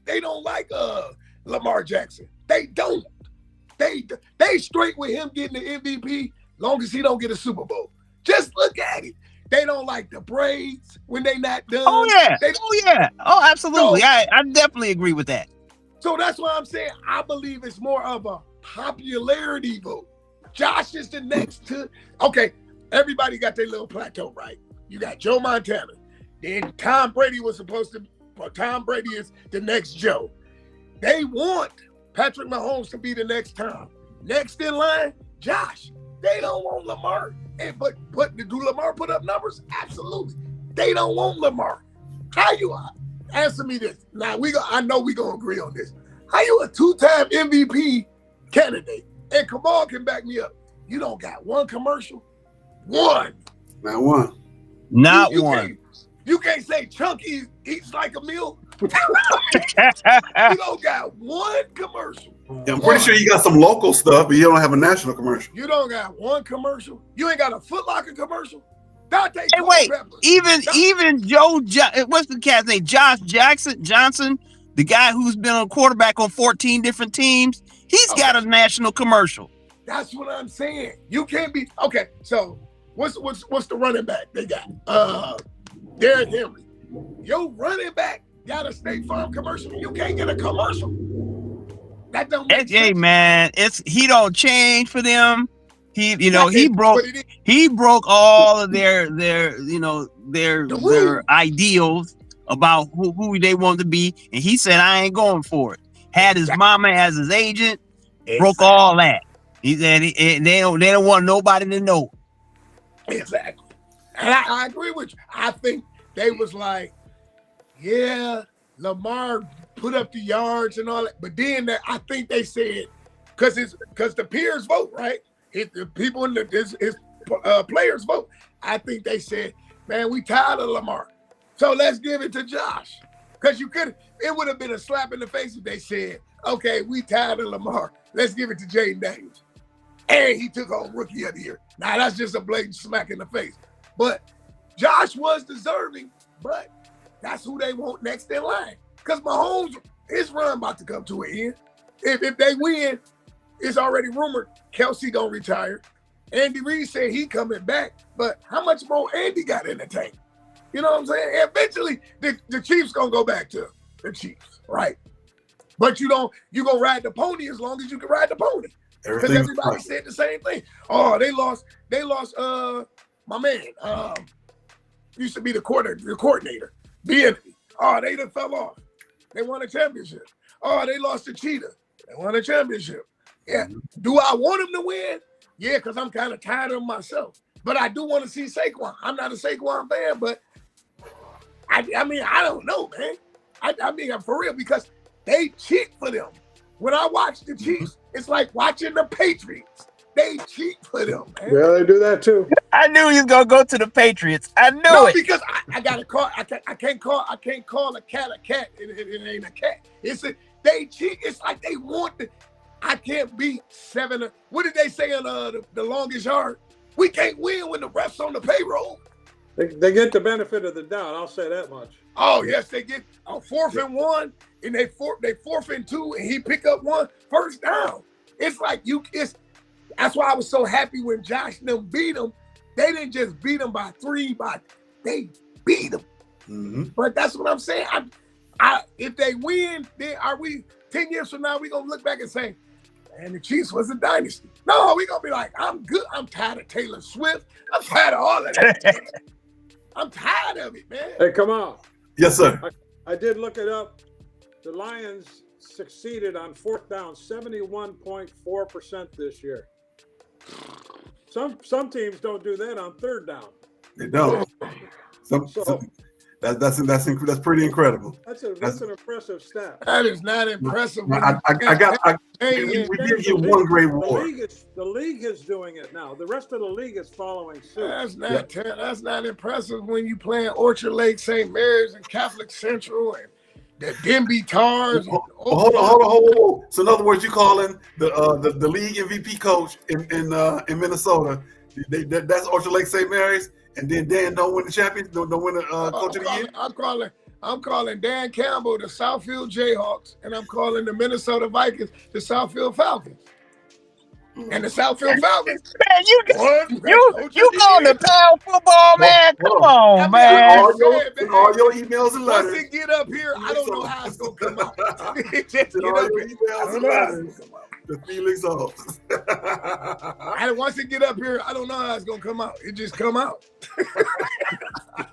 Lamar Jackson. They don't. They straight with him getting the MVP long as he don't get a Super Bowl. Just look at it. They don't like the braids when they not done. Oh yeah. Oh, absolutely. So, I definitely agree with that. So that's why I'm saying I believe it's more of a popularity vote. Josh is the next to. Okay, everybody got their little plateau, right? You got Joe Montana. Then Tom Brady was supposed to. Well, Tom Brady is the next Joe. They want Patrick Mahomes to be the next Tom. Next in line, Josh. They don't want Lamar. But do Lamar put up numbers? Absolutely. They don't want Lamar. How you answer me this? Now I know we're gonna agree on this. How you a 2-time MVP candidate? And Kamau can back me up. You don't got one commercial? One. Not one. Not one. You can't say Chunky eats like a meal. You don't got one commercial. Yeah, I'm pretty sure you got some local stuff, but you don't have a national commercial. You don't got one commercial. You ain't got a Foot Locker commercial. Dante hey, wait. Even Joe. What's the cat's name? Josh Johnson, the guy who's been a quarterback on 14 different teams. He's got a national commercial. That's what I'm saying. You can't be okay. So what's the running back they got? Derrick Henry. Your running back got a State Farm commercial. You can't get a commercial. That don't make sense. Man, he don't change for them. He broke all of their ideals about who they want to be, and he said I ain't going for it. Had his mama as his agent, broke all that. He said they don't want nobody to know. Exactly. And I agree with you. I think they was like, yeah, Lamar put up the yards and all that. But then I think they said, because the peers vote, right? The people in his players vote. I think they said, man, we tired of Lamar. So let's give it to Josh. Because it would have been a slap in the face if they said, okay, we tired of Lamar. Let's give it to Jaden Daniels. And he took home Rookie of the Year. Now, that's just a blatant smack in the face. But Josh was deserving, but that's who they want next in line. because Mahomes, his run about to come to an end. If they win, it's already rumored Kelsey gonna retire. Andy Reid said he coming back, but how much more Andy got in the tank? You know what I'm saying? Eventually, the Chiefs gonna go back to the Chiefs, right? But you gonna ride the pony as long as you can ride the pony. Because everybody said the same thing. Oh, they lost. My man, used to be the coordinator, Bienemy. Oh, they done fell off. They won a championship. Oh, they lost to Cheetah. They won a championship. Yeah. Do I want them to win? Yeah, because I'm kind of tired of them myself. But I do want to see Saquon. I'm not a Saquon fan, but I mean, I don't know, man. I mean, for real, because they cheat for them. When I watch the Chiefs, it's like watching the Patriots. They cheat for them, man. Yeah, they do that too. I knew he was gonna go to the Patriots. I knew it. Because I gotta call. I can't call a cat a cat. It ain't a cat. They cheat. It's like they want the. I can't beat 7. What did they say on the longest yard? We can't win when the refs on the payroll. They get the benefit of the doubt. I'll say that much. Oh yes, they get a 4th and 1, and they 4th and 2, and he pick up 1 first down. It's like that's why I was so happy when Josh and them beat them. They didn't just beat them by 3, they beat them. Mm-hmm. But that's what I'm saying. If they win, then are we 10 years from now? We gonna look back and say, "Man, the Chiefs was a dynasty." No, we gonna be like, "I'm good. I'm tired of Taylor Swift. I'm tired of all of that. I'm tired of it, man." Hey, come on. Yes, sir. I did look it up. The Lions succeeded on 4th down 71.4% this year. Some teams don't do that on 3rd down. They don't. That's pretty incredible. That's an impressive stat. That is not impressive. We did get one great award. The league is doing it now. The rest of the league is following suit. That's not impressive when you playing Orchard Lake, St. Mary's, and Catholic Central, and the Denby Tars. Hold on. So in other words, you calling the league MVP coach in Minnesota? That's Orchard Lake, St. Mary's. And then Dan don't win the champion, don't win the coach of the year. I'm calling Dan Campbell the Southfield Jayhawks, and I'm calling the Minnesota Vikings the Southfield Falcons. And the Southfield Falcons. Man, you going to pound football, man? Come on, man. All your emails and letters. Once it get up here, I don't know how it's gonna come out. Just get all up your here. emails and letters. The Felix office. Once it get up here, I don't know how it's gonna come out. It just come out.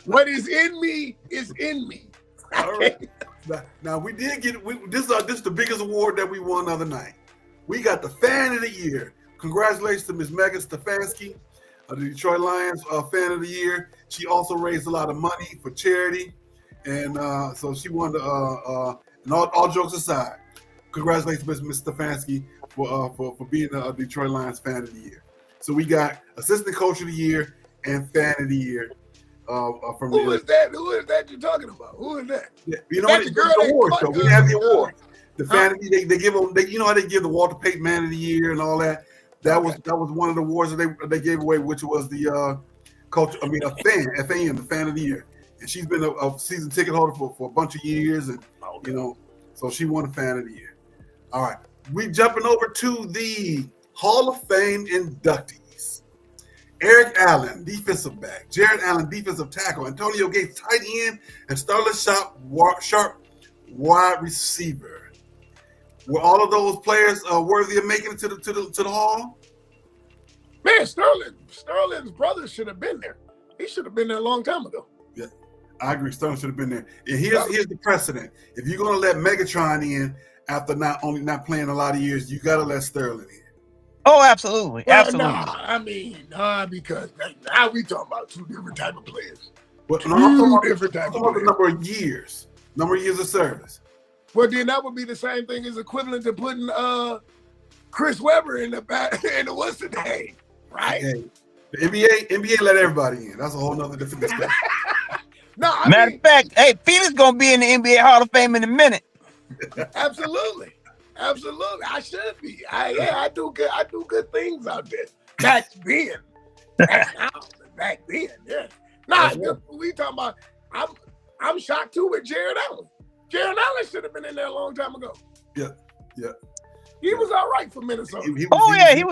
What is in me is in me. All right. Now we did get this is the biggest award that we won the other night. We got the Fan of the Year. Congratulations to Ms. Megan Stefanski, the Detroit Lions Fan of the Year. She also raised a lot of money for charity, and so she won and all jokes aside, congratulations to Ms. Stefanski for being a Detroit Lions Fan of the Year. So we got Assistant Coach of the Year and Fan of the Year. Who is that? Who is that you're talking about? Who is that? Yeah, you know what? The award show. We have the award. The Fan of the Year. They give them. You know how they give the Walter Payton Man of the Year and all that. That was one of the awards that they gave away, which was the culture. I mean, a fan, FAN, the Fan of the Year. And she's been a season ticket holder for a bunch of years, and so she won the Fan of the Year. All right, we jumping over to the Hall of Fame inductees. Eric Allen, defensive back. Jared Allen, defensive tackle. Antonio Gates, tight end. And Starless Sharp, wide receiver. Were all of those players worthy of making it to the Hall? Man, Sterling's brother should have been there. He should have been there a long time ago. Yeah, I agree. Sterling should have been there. And here's the precedent. If you're going to let Megatron in after not playing a lot of years, you got to let Sterling in. Oh, absolutely. Well, Absolutely. Because now we talking about 2 different type of players. But I'm talking about the number of years of service. Well, then that would be the same thing as equivalent to putting Chris Webber in the back and what's the name, right? Okay. The NBA let everybody in. That's a whole nother different discussion. Matter of fact, hey, Felix gonna be in the NBA Hall of Fame in a minute. Absolutely. I should be. I do good things out there. Back then. Back then, yeah. We talking about. I'm shocked too with Jared Allen. Jared Allen should have been in there a long time ago. Yeah. He was all right for Minnesota. He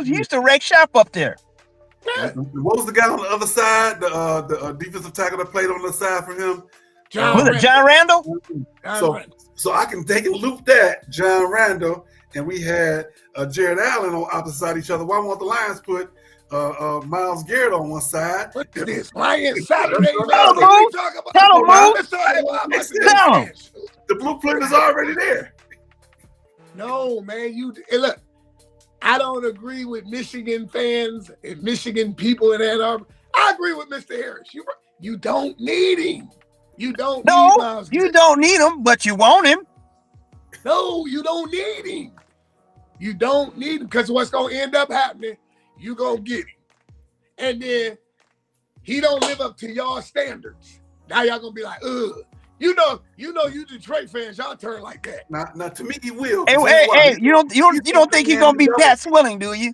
used to wreck shop up there. Yeah. What was the guy on the other side? The defensive tackle that played on the side for him? Was it John Randall? So I can loop that John Randall, and we had Jared Allen on opposite side of each other. Why won't the Lions put Myles Garrett on one side? What is this? Lions Saturday. Tell him. The blueprint is already there. No, man. Look, I don't agree with Michigan fans and Michigan people in Ann Arbor. I agree with Mr. Harris. You don't need him. You don't need Myles Garrett. You don't need him, but you want him. No, you don't need him. You don't need him because what's going to end up happening, you going to get him. And then he don't live up to y'all standards. Now y'all going to be like, ugh. You Detroit fans, y'all turn like that. Now to me, he will. Hey, you don't think he's gonna be Pat Swilling, do you?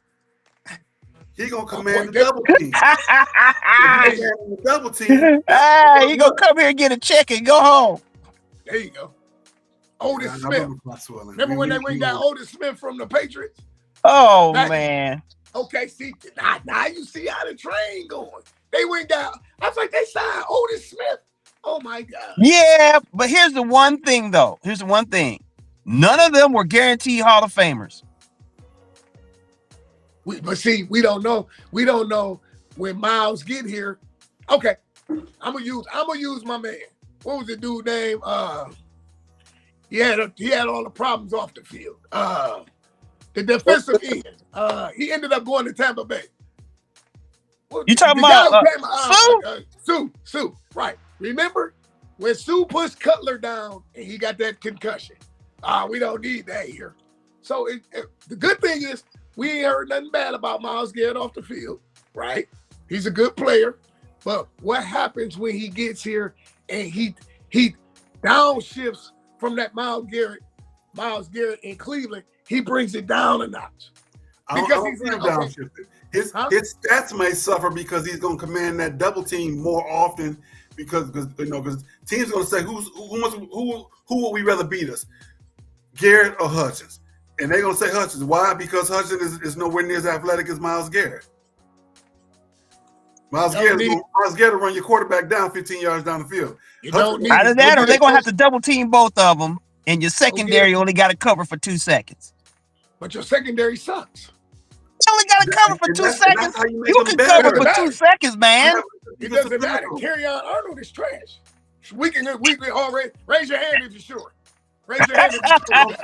He gonna command the double team. Double team. He gonna come here and get a check and go home. There you go. Otis Smith. Remember when they went and got Otis Smith from the Patriots? Oh man. Okay, see now you see how the train going. They went and got. I was like, they signed Otis Smith. Oh my God. Yeah, but here's the one thing, though. None of them were guaranteed Hall of Famers. But see, we don't know. We don't know when Myles get here. Okay, I'm gonna use my man. What was the dude name? He had all the problems off the field. The defensive end. He ended up going to Tampa Bay. You talking about Sue? Right. Remember when Sue pushed Cutler down and he got that concussion? We don't need that here. So the good thing is we ain't heard nothing bad about Myles Garrett off the field, right? He's a good player. But what happens when he gets here and he downshifts from that Myles Garrett in Cleveland? He brings it down a notch. Because he's downshifted. His stats may suffer because he's going to command that double team more often. Because teams are going to say who would we rather beat us, Garrett or Hutchins? And they're going to say Hutchins. Why? Because Hutchins is nowhere near as athletic as Myles Garrett. Myles Garrett will run your quarterback down 15 yards down the field. Either that or they're going to have to double team both of them, and your secondary only got to cover for 2 seconds. But your secondary sucks. You only got to cover for 2 seconds. You can cover for 2 seconds, man. It doesn't matter. Carryon Arnold is trash. We already raise your hand if you're sure. Raise your hand if you're sure.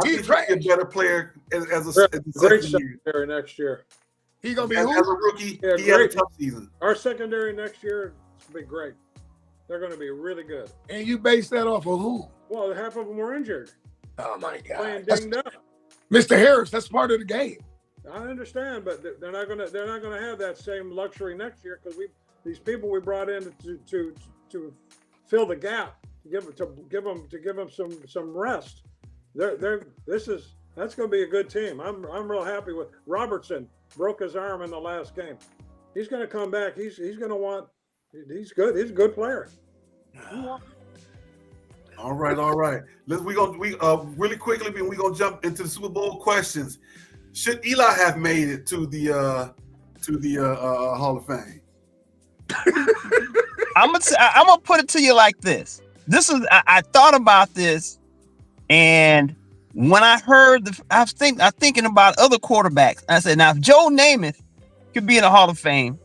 He's trash. He's a better player as a great secondary next year. He's gonna be as a rookie. He had a tough season. Our secondary next year is gonna be great. They're going to be really good. And you base that off of who? Well, half of them were injured. Oh my God. Playing dinged up. Mr. Harris, that's part of the game. I understand, but they're not gonna have that same luxury next year because these people we brought in to fill the gap, to give them some rest. That's going to be a good team. I'm real happy with Robertson. Broke his arm in the last game. He's going to come back. He's going to want. He's good. He's a good player. All right. We really quickly. We're gonna jump into the Super Bowl questions. Should Eli have made it to the Hall of Fame? I'm gonna put it to you like this. I thought about this, and when I heard I was thinking about other quarterbacks. I said, now if Joe Namath could be in the Hall of Fame,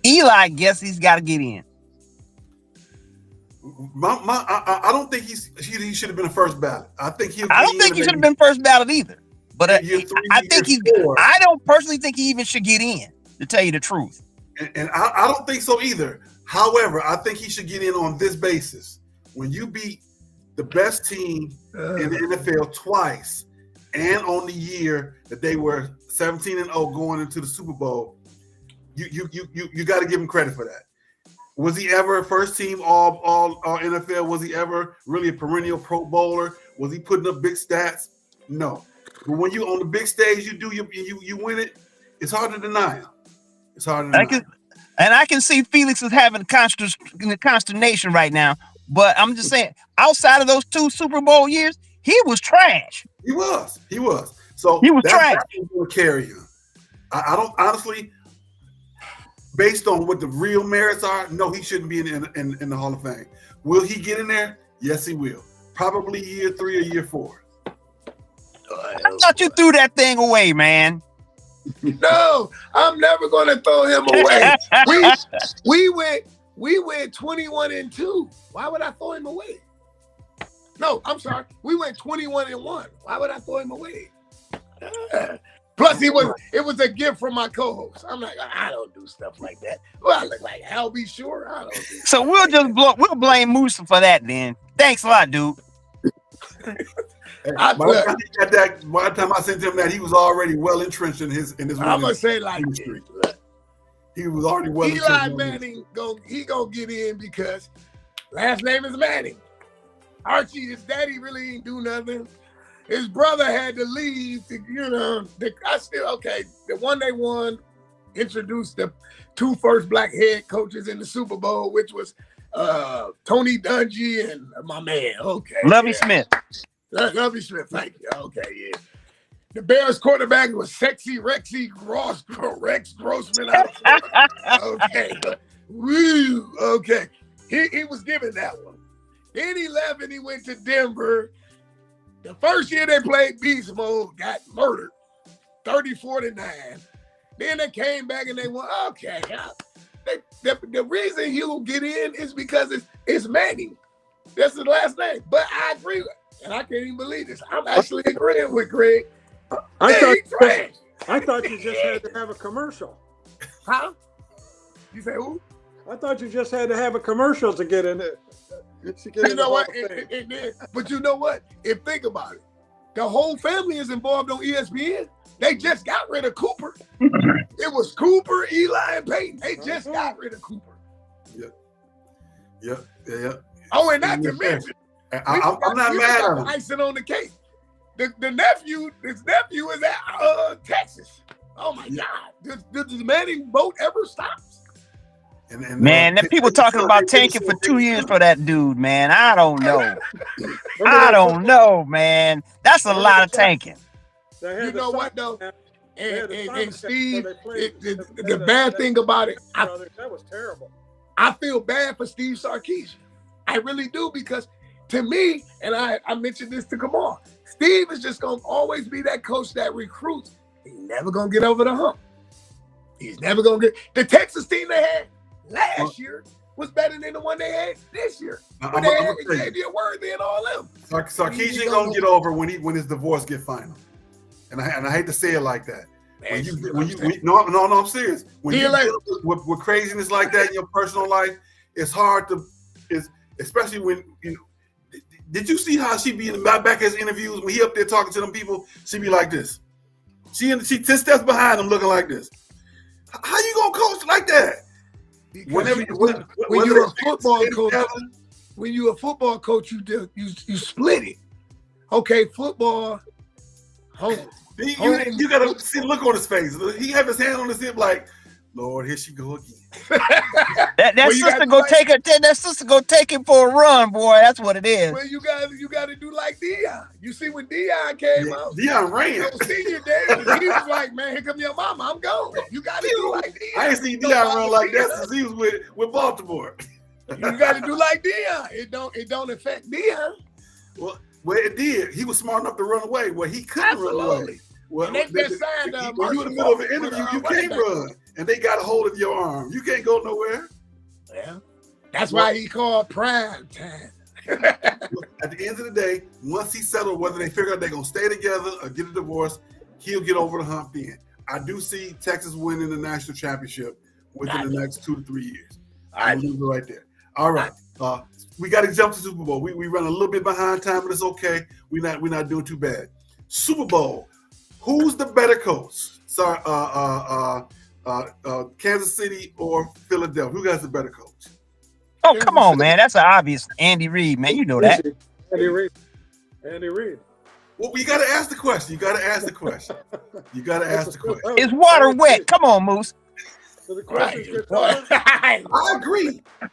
Eli, guess he's got to get in. I don't think he should have been a first ballot. I don't think he should have been first ballot either. But I don't personally think he even should get in, to tell you the truth. And I don't think so either. However, I think he should get in on this basis. When you beat the best team in the NFL twice, and on the year that they were 17-0 going into the Super Bowl, you got to give him credit for that. Was he ever a first team all NFL? Was he ever really a perennial Pro Bowler? Was he putting up big stats? No. But when you on the big stage, you win it. It's hard to deny him. It's hard to deny. I can see Felix is having consternation right now. But I'm just saying, outside of those 2 Super Bowl years, he was trash. He was. So he was trash. That's going to carry him. I don't honestly, based on what the real merits are, no, he shouldn't be in the Hall of Fame. Will he get in there? Yes, he will. Probably year 3 or year 4. I thought you threw that thing away, man. No, I'm never going to throw him away. we went 21-2. Why would I throw him away? No, I'm sorry. We went 21-1. Why would I throw him away? Plus, it was a gift from my co-host. I'm like, I don't do stuff like that. Well, I look like I'll be sure I don't do so we'll blame Musa for that then. Thanks a lot, dude. By the time I sent him that, he was already well entrenched in his. I'm gonna say like industry. He was already well entrenched. Eli Manning gonna get in because last name is Manning. Archie, his daddy really ain't do nothing. His brother had to leave. The one they won introduced the 2 first black head coaches in the Super Bowl, which was Tony Dungy and my man. Okay, Lovie Smith. Lovie Smith, thank you. Okay, yeah. The Bears quarterback was Sexy Rexy Rex Grossman. Okay, woo. Okay, he was given that one. Then he left and he went to Denver. The first year they played beast mode, got murdered, 34-9. Then they came back and they went, okay. The reason he will get in is because it's Manning. That's his last name. But I agree with, and I can't even believe this. I'm actually agreeing with Greg. I thought you just had to have a commercial. Huh? You say who? I thought you just had to have a commercial to get in it. You know what? But you know what? Think about it, the whole family is involved on ESPN. They just got rid of Cooper. It was Cooper, Eli, and Peyton. They just got rid of Cooper. Yeah. Oh, and not to mention, I'm not mad at him. Icing on the cake. His nephew is at Texas. Oh my God! Does Manning boat ever stop? Man, that people talking about tanking for 2 years for that dude, man. I don't know. I don't know, man. That's a lot of tanking. You know what, though? And Steve, the bad thing about it, that was terrible. I feel bad for Steve Sarkisian. I really do, because to me, and I mentioned this to Kamau, Steve is just going to always be that coach that recruits. He's never going to get over the hump. He's never going to get – the Texas team they had last year was better than the one they had this year. But they had Xavier Worthy and all them. Sarkisian gonna get over when his divorce get final, and I hate to say it like that. I'm serious. When you deal with craziness like that in your personal life, it's hard to, especially when Did you see how she be in the back his interviews when he up there talking to them people? She be like this. She 10 steps behind him, looking like this. How you gonna coach like that? When you're a football coach, when you're a football coach, you split it. Okay, football. You gotta see the look on his face. He have his hand on his hip, like, Lord, here she go again. That sister go take him for a run, boy. That's what it is. Well, you got to do like Deion. You see when Deion came out, Deion ran. Senior day, he was like, "Man, here come your mama. I'm going." You got to do like Deion. I ain't seen Deion run like that since he was with Baltimore. You got to do like Deion. It don't affect Deion. Well, it did. He was smart enough to run away. Well, he couldn't run away. Well, when you in the middle of an interview, you can't run, and they got a hold of your arm. You can't go nowhere. Yeah, that's why he called prime time. At the end of the day, once he settled, whether they figure out they're gonna stay together or get a divorce, he'll get over the hump. Then I do see Texas winning the national championship within the next 2 to 3 years. I leave it right there. All right, we got to jump to Super Bowl. We run a little bit behind time, but it's okay. We're not doing too bad. Super Bowl. Who's the better coach? Sorry, Kansas City or Philadelphia? Who got the better coach? Oh, come on, man. That's an obvious Andy Reid, man. You know that. Andy Reid. Well, you got to ask the question. Is water wet? Come on, Moose. So the question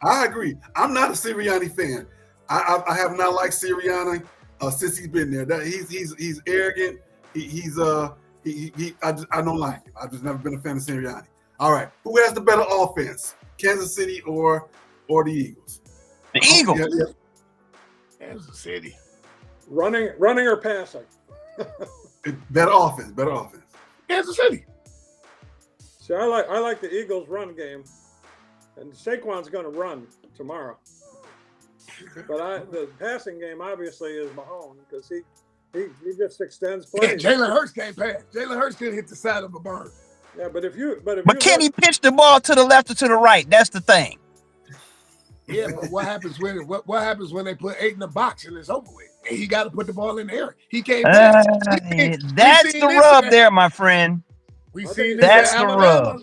I agree. I'm not a Sirianni fan. I have not liked Sirianni since he's been there. That he's arrogant. I don't like him. I've just never been a fan of Sirianni. All right, who has the better offense, Kansas City or the Eagles? The Eagles. Yeah. Kansas City. Running or passing? Better offense. Kansas City. See, I like the Eagles' run game, and Saquon's going to run tomorrow. But the passing game obviously is Mahomes because he just extends plays. Yeah, Jalen Hurts can't pass. Jalen Hurts can hit the side of a burn. Yeah, but can he pitch the ball to the left or to the right? That's the thing. Yeah, but what happens when they put 8 in the box and it's over with? And he got to put the ball in the air. He can't pass. That's the rub there, my friend. We seen this that's at the Alabama. rub.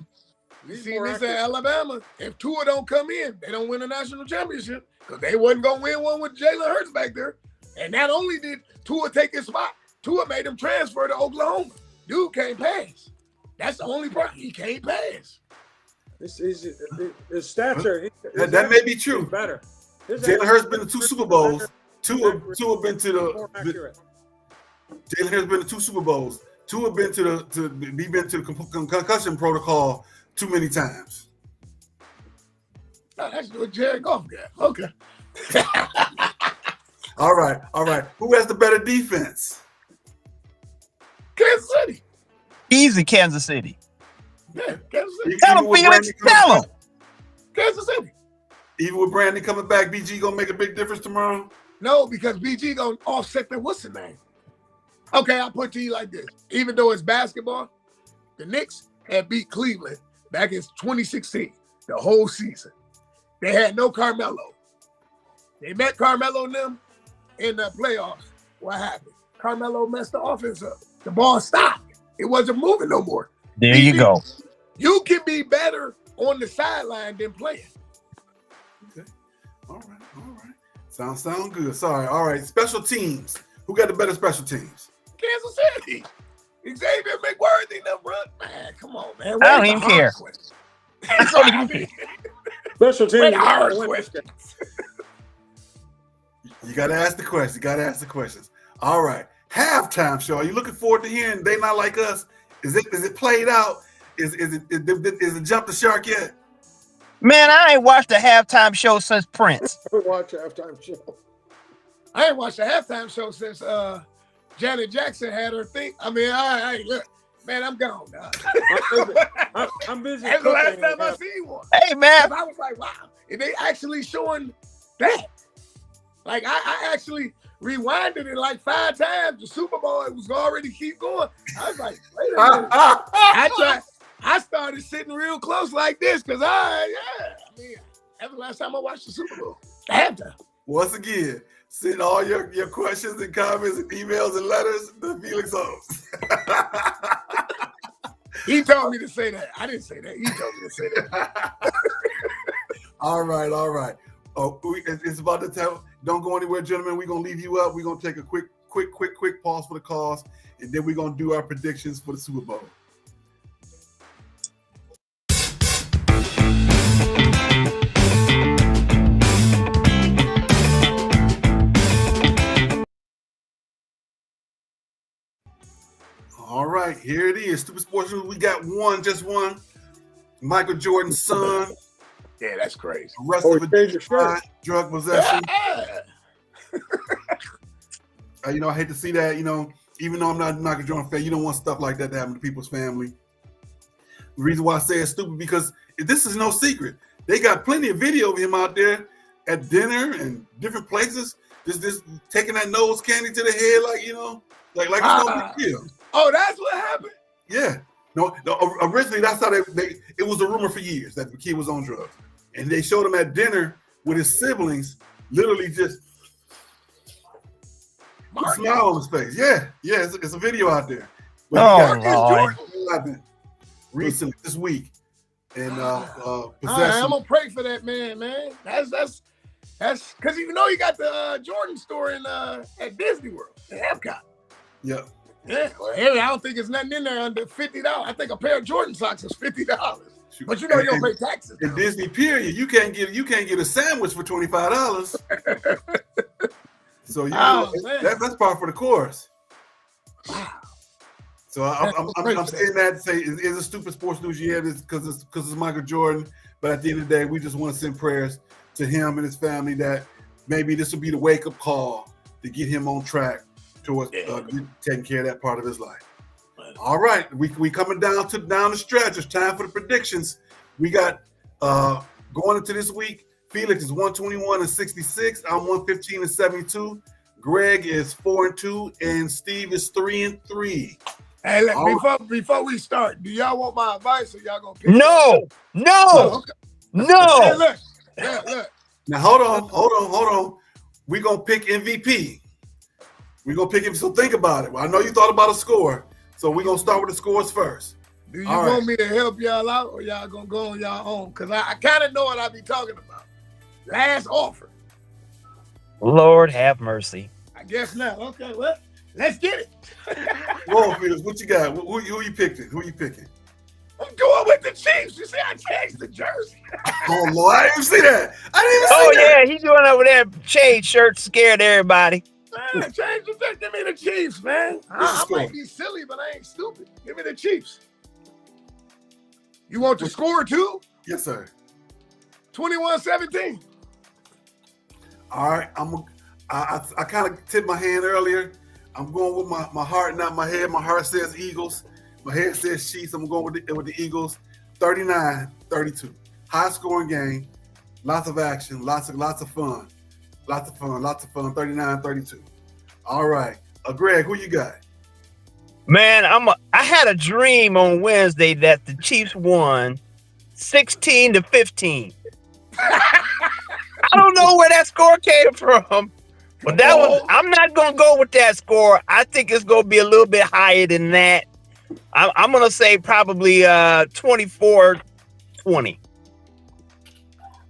We seen this at Alabama. If Tua don't come in, they don't win a national championship because they wasn't gonna win one with Jalen Hurts back there. And not only did Tua take his spot, Tua made him transfer to Oklahoma. Dude can't pass. That's the only problem. He can't pass. His stats are that may be true. Better. Jalen Hurts been to 2 Super Bowls. Tua been to the. Jalen Hurts been to 2 Super Bowls. Tua been to the concussion protocol too many times. Oh, that's what Jared Goff got. Okay. All right. Who has the better defense? Kansas City. Easy, Kansas City. Yeah, Kansas City. Tell him, Felix. Tell him. Kansas City. Even with Brandon coming back, BG gonna make a big difference tomorrow? No, because BG gonna offset the what's the name? Okay, I'll put it to you like this. Even though it's basketball, the Knicks had beat Cleveland back in 2016, the whole season. They had no Carmelo. They met Carmelo and them in the playoffs. What happened? Carmelo messed the offense up. The ball stopped. It wasn't moving no more. There you go. You can be better on the sideline than playing. Okay. All right. Sound good. Sorry. All right. Special teams. Who got the better special teams? Kansas City. Xavier McWorthy, them run. Man, come on, man. I don't even care. I don't even care. Special teams. You got to ask the questions. All right. Halftime show. Are you looking forward to hearing They Not Like Us? Is it played out? Is it jumped the shark yet? Man, I ain't watched a halftime show since Prince. I watch a halftime show. I ain't watched a halftime show since Janet Jackson had her thing. I mean, I look, man, I'm gone. I'm busy. That's the last time I seen one. Hey, man. I was like, wow, are they actually showing that? Like, I actually rewinded it like 5 times. The Super Bowl, it was already keep going. I was like, wait a minute. I started sitting real close like this because that's the last time I watched the Super Bowl. Halftime. Once again, send all your questions and comments and emails and letters to Felix Holmes. He told me to say that. I didn't say that. He told me to say that. All right. Oh, it's about to tell. Don't go anywhere, gentlemen. We're gonna leave you up. We're gonna take a quick pause for the cause, and then we're gonna do our predictions for the Super Bowl. All right, here it is. Stupid Sports News. We got just one. Michael Jordan's son. Yeah, that's crazy. Arrested for drug possession. I hate to see that. Even though I'm not a Michael Jordan fan, you don't want stuff like that to happen to people's family. The reason why I say it's stupid because this is no secret. They got plenty of video of him out there at dinner and different places, just taking that nose candy to the head, like it's no big deal. Oh, that's what happened. Yeah. No, originally that's how it was a rumor for years that the kid was on drugs. And they showed him at dinner with his siblings, literally just smile on his face. Yeah, it's a video out there. But Jordan recently this week, and possession. I'm gonna pray for that man. That's because even though he got the Jordan store at Disney World at Epcot. Yeah. Yeah, well, I don't think it's nothing in there under $50. I think a pair of Jordan socks is $50. But you don't pay taxes. In Disney, period, you can't get a sandwich for $25. So that's part for the course. Wow. So I'm saying that to say is a stupid sports news. Yeah, because it's Michael Jordan. But at the end of the day, we just want to send prayers to him and his family that maybe this will be the wake up call to get him on track towards taking care of that part of his life. All right, we coming down the stretch. It's time for the predictions. We got going into this week. Felix is 121-66. I'm 115-72. Greg is 4-2, and Steve is 3-3. Hey, before we start, do y'all want my advice or y'all gonna pick? No. Hey, look. Now hold on. We're gonna pick MVP. We're gonna pick him. So think about it. Well, I know you thought about a score, so we're gonna start with the scores first. Do you want me to help y'all out, or y'all gonna go on y'all own? Because I kind of know what I be talking about. Last offer. Lord have mercy. I guess not. Okay, well, let's get it. Whoa, Felix, what you got? Who you picking? Who you picking? I'm going with the Chiefs. You see, I changed the jersey. Oh Lord, I didn't even see that. Yeah, he's doing over there, shade shirt, scared everybody. Man, change the thing. Give me the Chiefs, man. I might be silly, but I ain't stupid. Give me the Chiefs. You want the score too? Yes, sir. 21-17. All right, I kind of tipped my hand earlier. I'm going with my heart, not my head. My heart says Eagles. My head says Chiefs. I'm going with the Eagles. 39-32. High scoring game. Lots of action. Lots of fun. Lots of fun. 39-32. All right. Greg, who you got? Man, I had a dream on Wednesday that the Chiefs won 16-15. I don't know where that score came from, but I'm not going to go with that score. I think it's going to be a little bit higher than that. I'm going to say probably 24-20.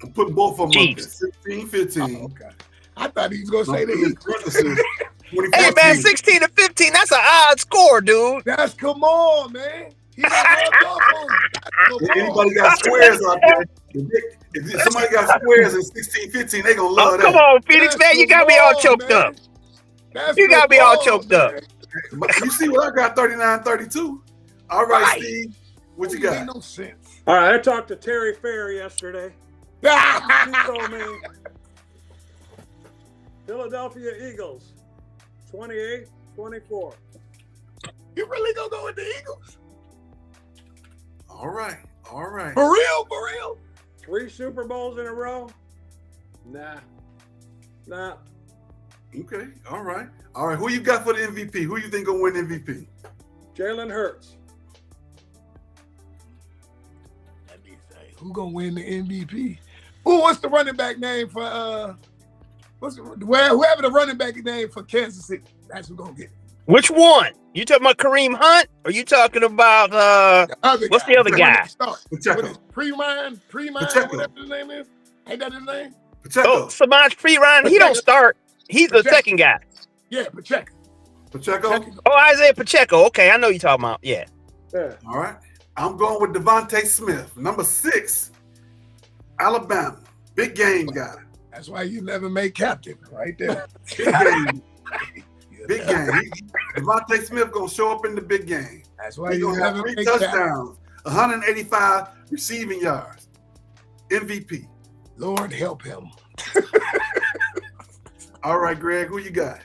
I'm putting both of them Chiefs. up there. 16-15. Oh, okay. I thought he was going to say the Eagles. Hey, man, 16-15, that's an odd score, dude. Come on, man. Anybody got squares out there? If somebody got squares in 16-15, they gonna love that. Come on, Felix, man, you got me all choked up. You got me all choked up. You see what I got? 39-32. All right, Steve, what you got? No sense. All right, I talked to Terry Fair yesterday. He told me Philadelphia Eagles 28-24. You really gonna go with the Eagles? All right. For real? 3 Super Bowls in a row? Nah. Okay. All right. Who you got for the MVP? Who you think gonna win MVP? Jalen Hurts. Let me say, who gonna win the MVP? What's the running back name for whoever the running back name for Kansas City? That's who gonna get it. Which one? You talking about Kareem Hunt? Or you talking about what's the other guy? Pacheco. Pre-Mine, Pacheco. whatever his name is. Ain't that his name? Pacheco. Oh, Samaj Pre-Ryan, he don't start. He's the second guy. Yeah, Pacheco. Oh, Isaiah Pacheco. Okay, I know you're talking about. Yeah. All right. I'm going with Devontae Smith, number 6, Alabama. Big game guy. That's why you never make captain, right there. Big game. Devontae Smith gonna show up in the big game. That's why He's you gonna have 3 touchdowns, 185 receiving yards. MVP. Lord help him. All right, Greg, who you got?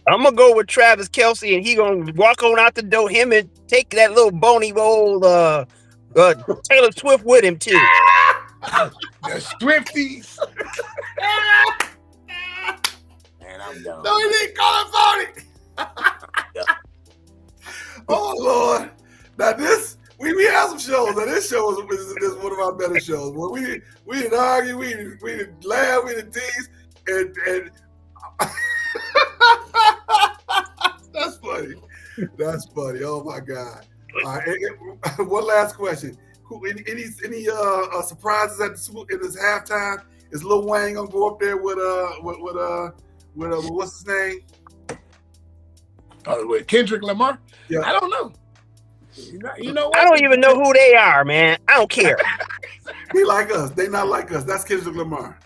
I'm gonna go with Travis Kelsey, and he gonna walk on out the door. Him and take that little bony old Taylor Swift with him too. The Swifties. Man, I'm done. No, he didn't call him phony. Oh Lord! Now we have some shows. Now this show is one of our better shows. Where we didn't argue, we didn't laugh, we didn't tease, and that's funny. That's funny. Oh my God! All right, one last question. Any surprises in this halftime? Is Lil Wayne gonna go up there with what's his name? With Kendrick Lamar? Yeah. I don't know. You know what? I don't even know who they are, man. I don't care. He like us. They not like us. That's Kendrick Lamar.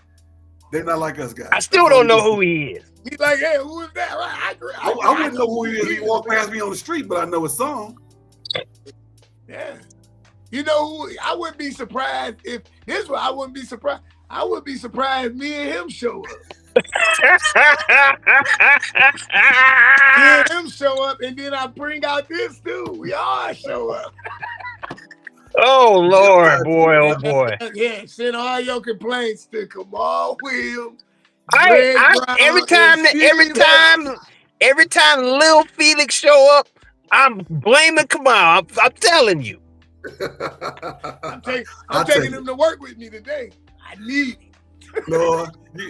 They're not like us guys. I still don't know who he is. He's like, hey, who is that? Right? I wouldn't know who he is if he walked past me on the street, but I know his song. Yeah. You know who? I wouldn't be surprised if this one. I wouldn't be surprised. I would be surprised me and him show up. Me and him show up, and then I bring out this too. We all show up. Oh Lord, boy, oh boy. Yeah, send all your complaints to Kamau Williams. Every time Lil Felix show up, I'm blaming Kamau. I'm telling you. I'm taking him to work with me today. I need it. No,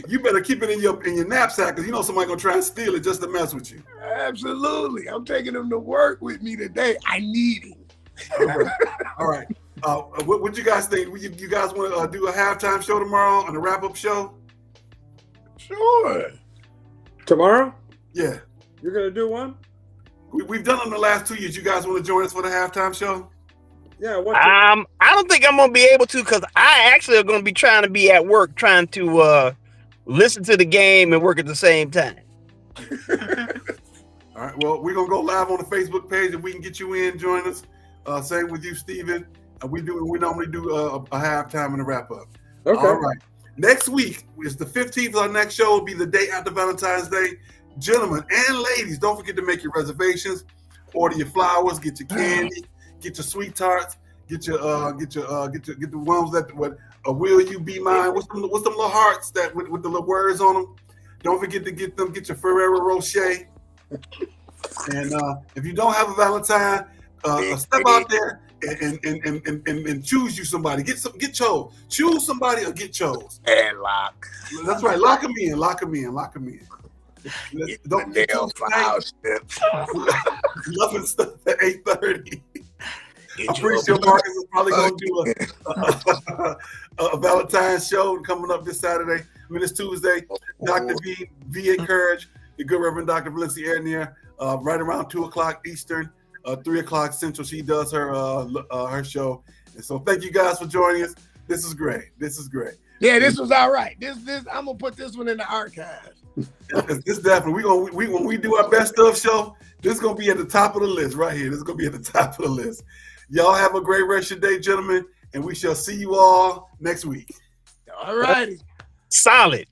you better keep it in your knapsack because you know somebody gonna try and steal it just to mess with you. Absolutely, I'm taking him to work with me today. I need him. All right. What you guys think? You guys want to do a halftime show tomorrow and a wrap-up show? Sure. Tomorrow? Yeah. You're gonna do one? We've done them the last 2 years. You guys want to join us for the halftime show? Yeah. I don't think I'm gonna be able to because I actually are gonna be trying to be at work, trying to listen to the game and work at the same time. All right. Well, we're gonna go live on the Facebook page if we can get you in. Join us. Same with you, Steven. We normally do a halftime and a wrap up. Okay. All right. Next week is the 15th. Our next show will be the day after Valentine's Day. Gentlemen and ladies, don't forget to make your reservations. Order your flowers. Get your candy. Get your sweet tarts. Get the ones that will you be mine? What's them little hearts that with the little words on them? Don't forget to get them. Get your Ferrero Rocher. And if you don't have a Valentine, step out there and choose you somebody. Get chose. Choose somebody or get chose. And lock. That's right. Lock them in. Lock them in. Lock them in. Don't get loving stuff at 8:30. I'm pretty sure Marcus is probably going to do a Valentine's show coming up this Saturday. This Tuesday. Dr. V encourage the good Reverend Dr. Valencia Ernier, right around 2:00 Eastern, 3:00 Central. She does her show. And so thank you guys for joining us. This is great. Yeah, this was all right. This I'm gonna put this one in the archives. This definitely when we do our best of show, this is gonna be at the top of the list right here. This is gonna be at the top of the list. Y'all have a great rest of your day, gentlemen, and we shall see you all next week. All righty. Solid.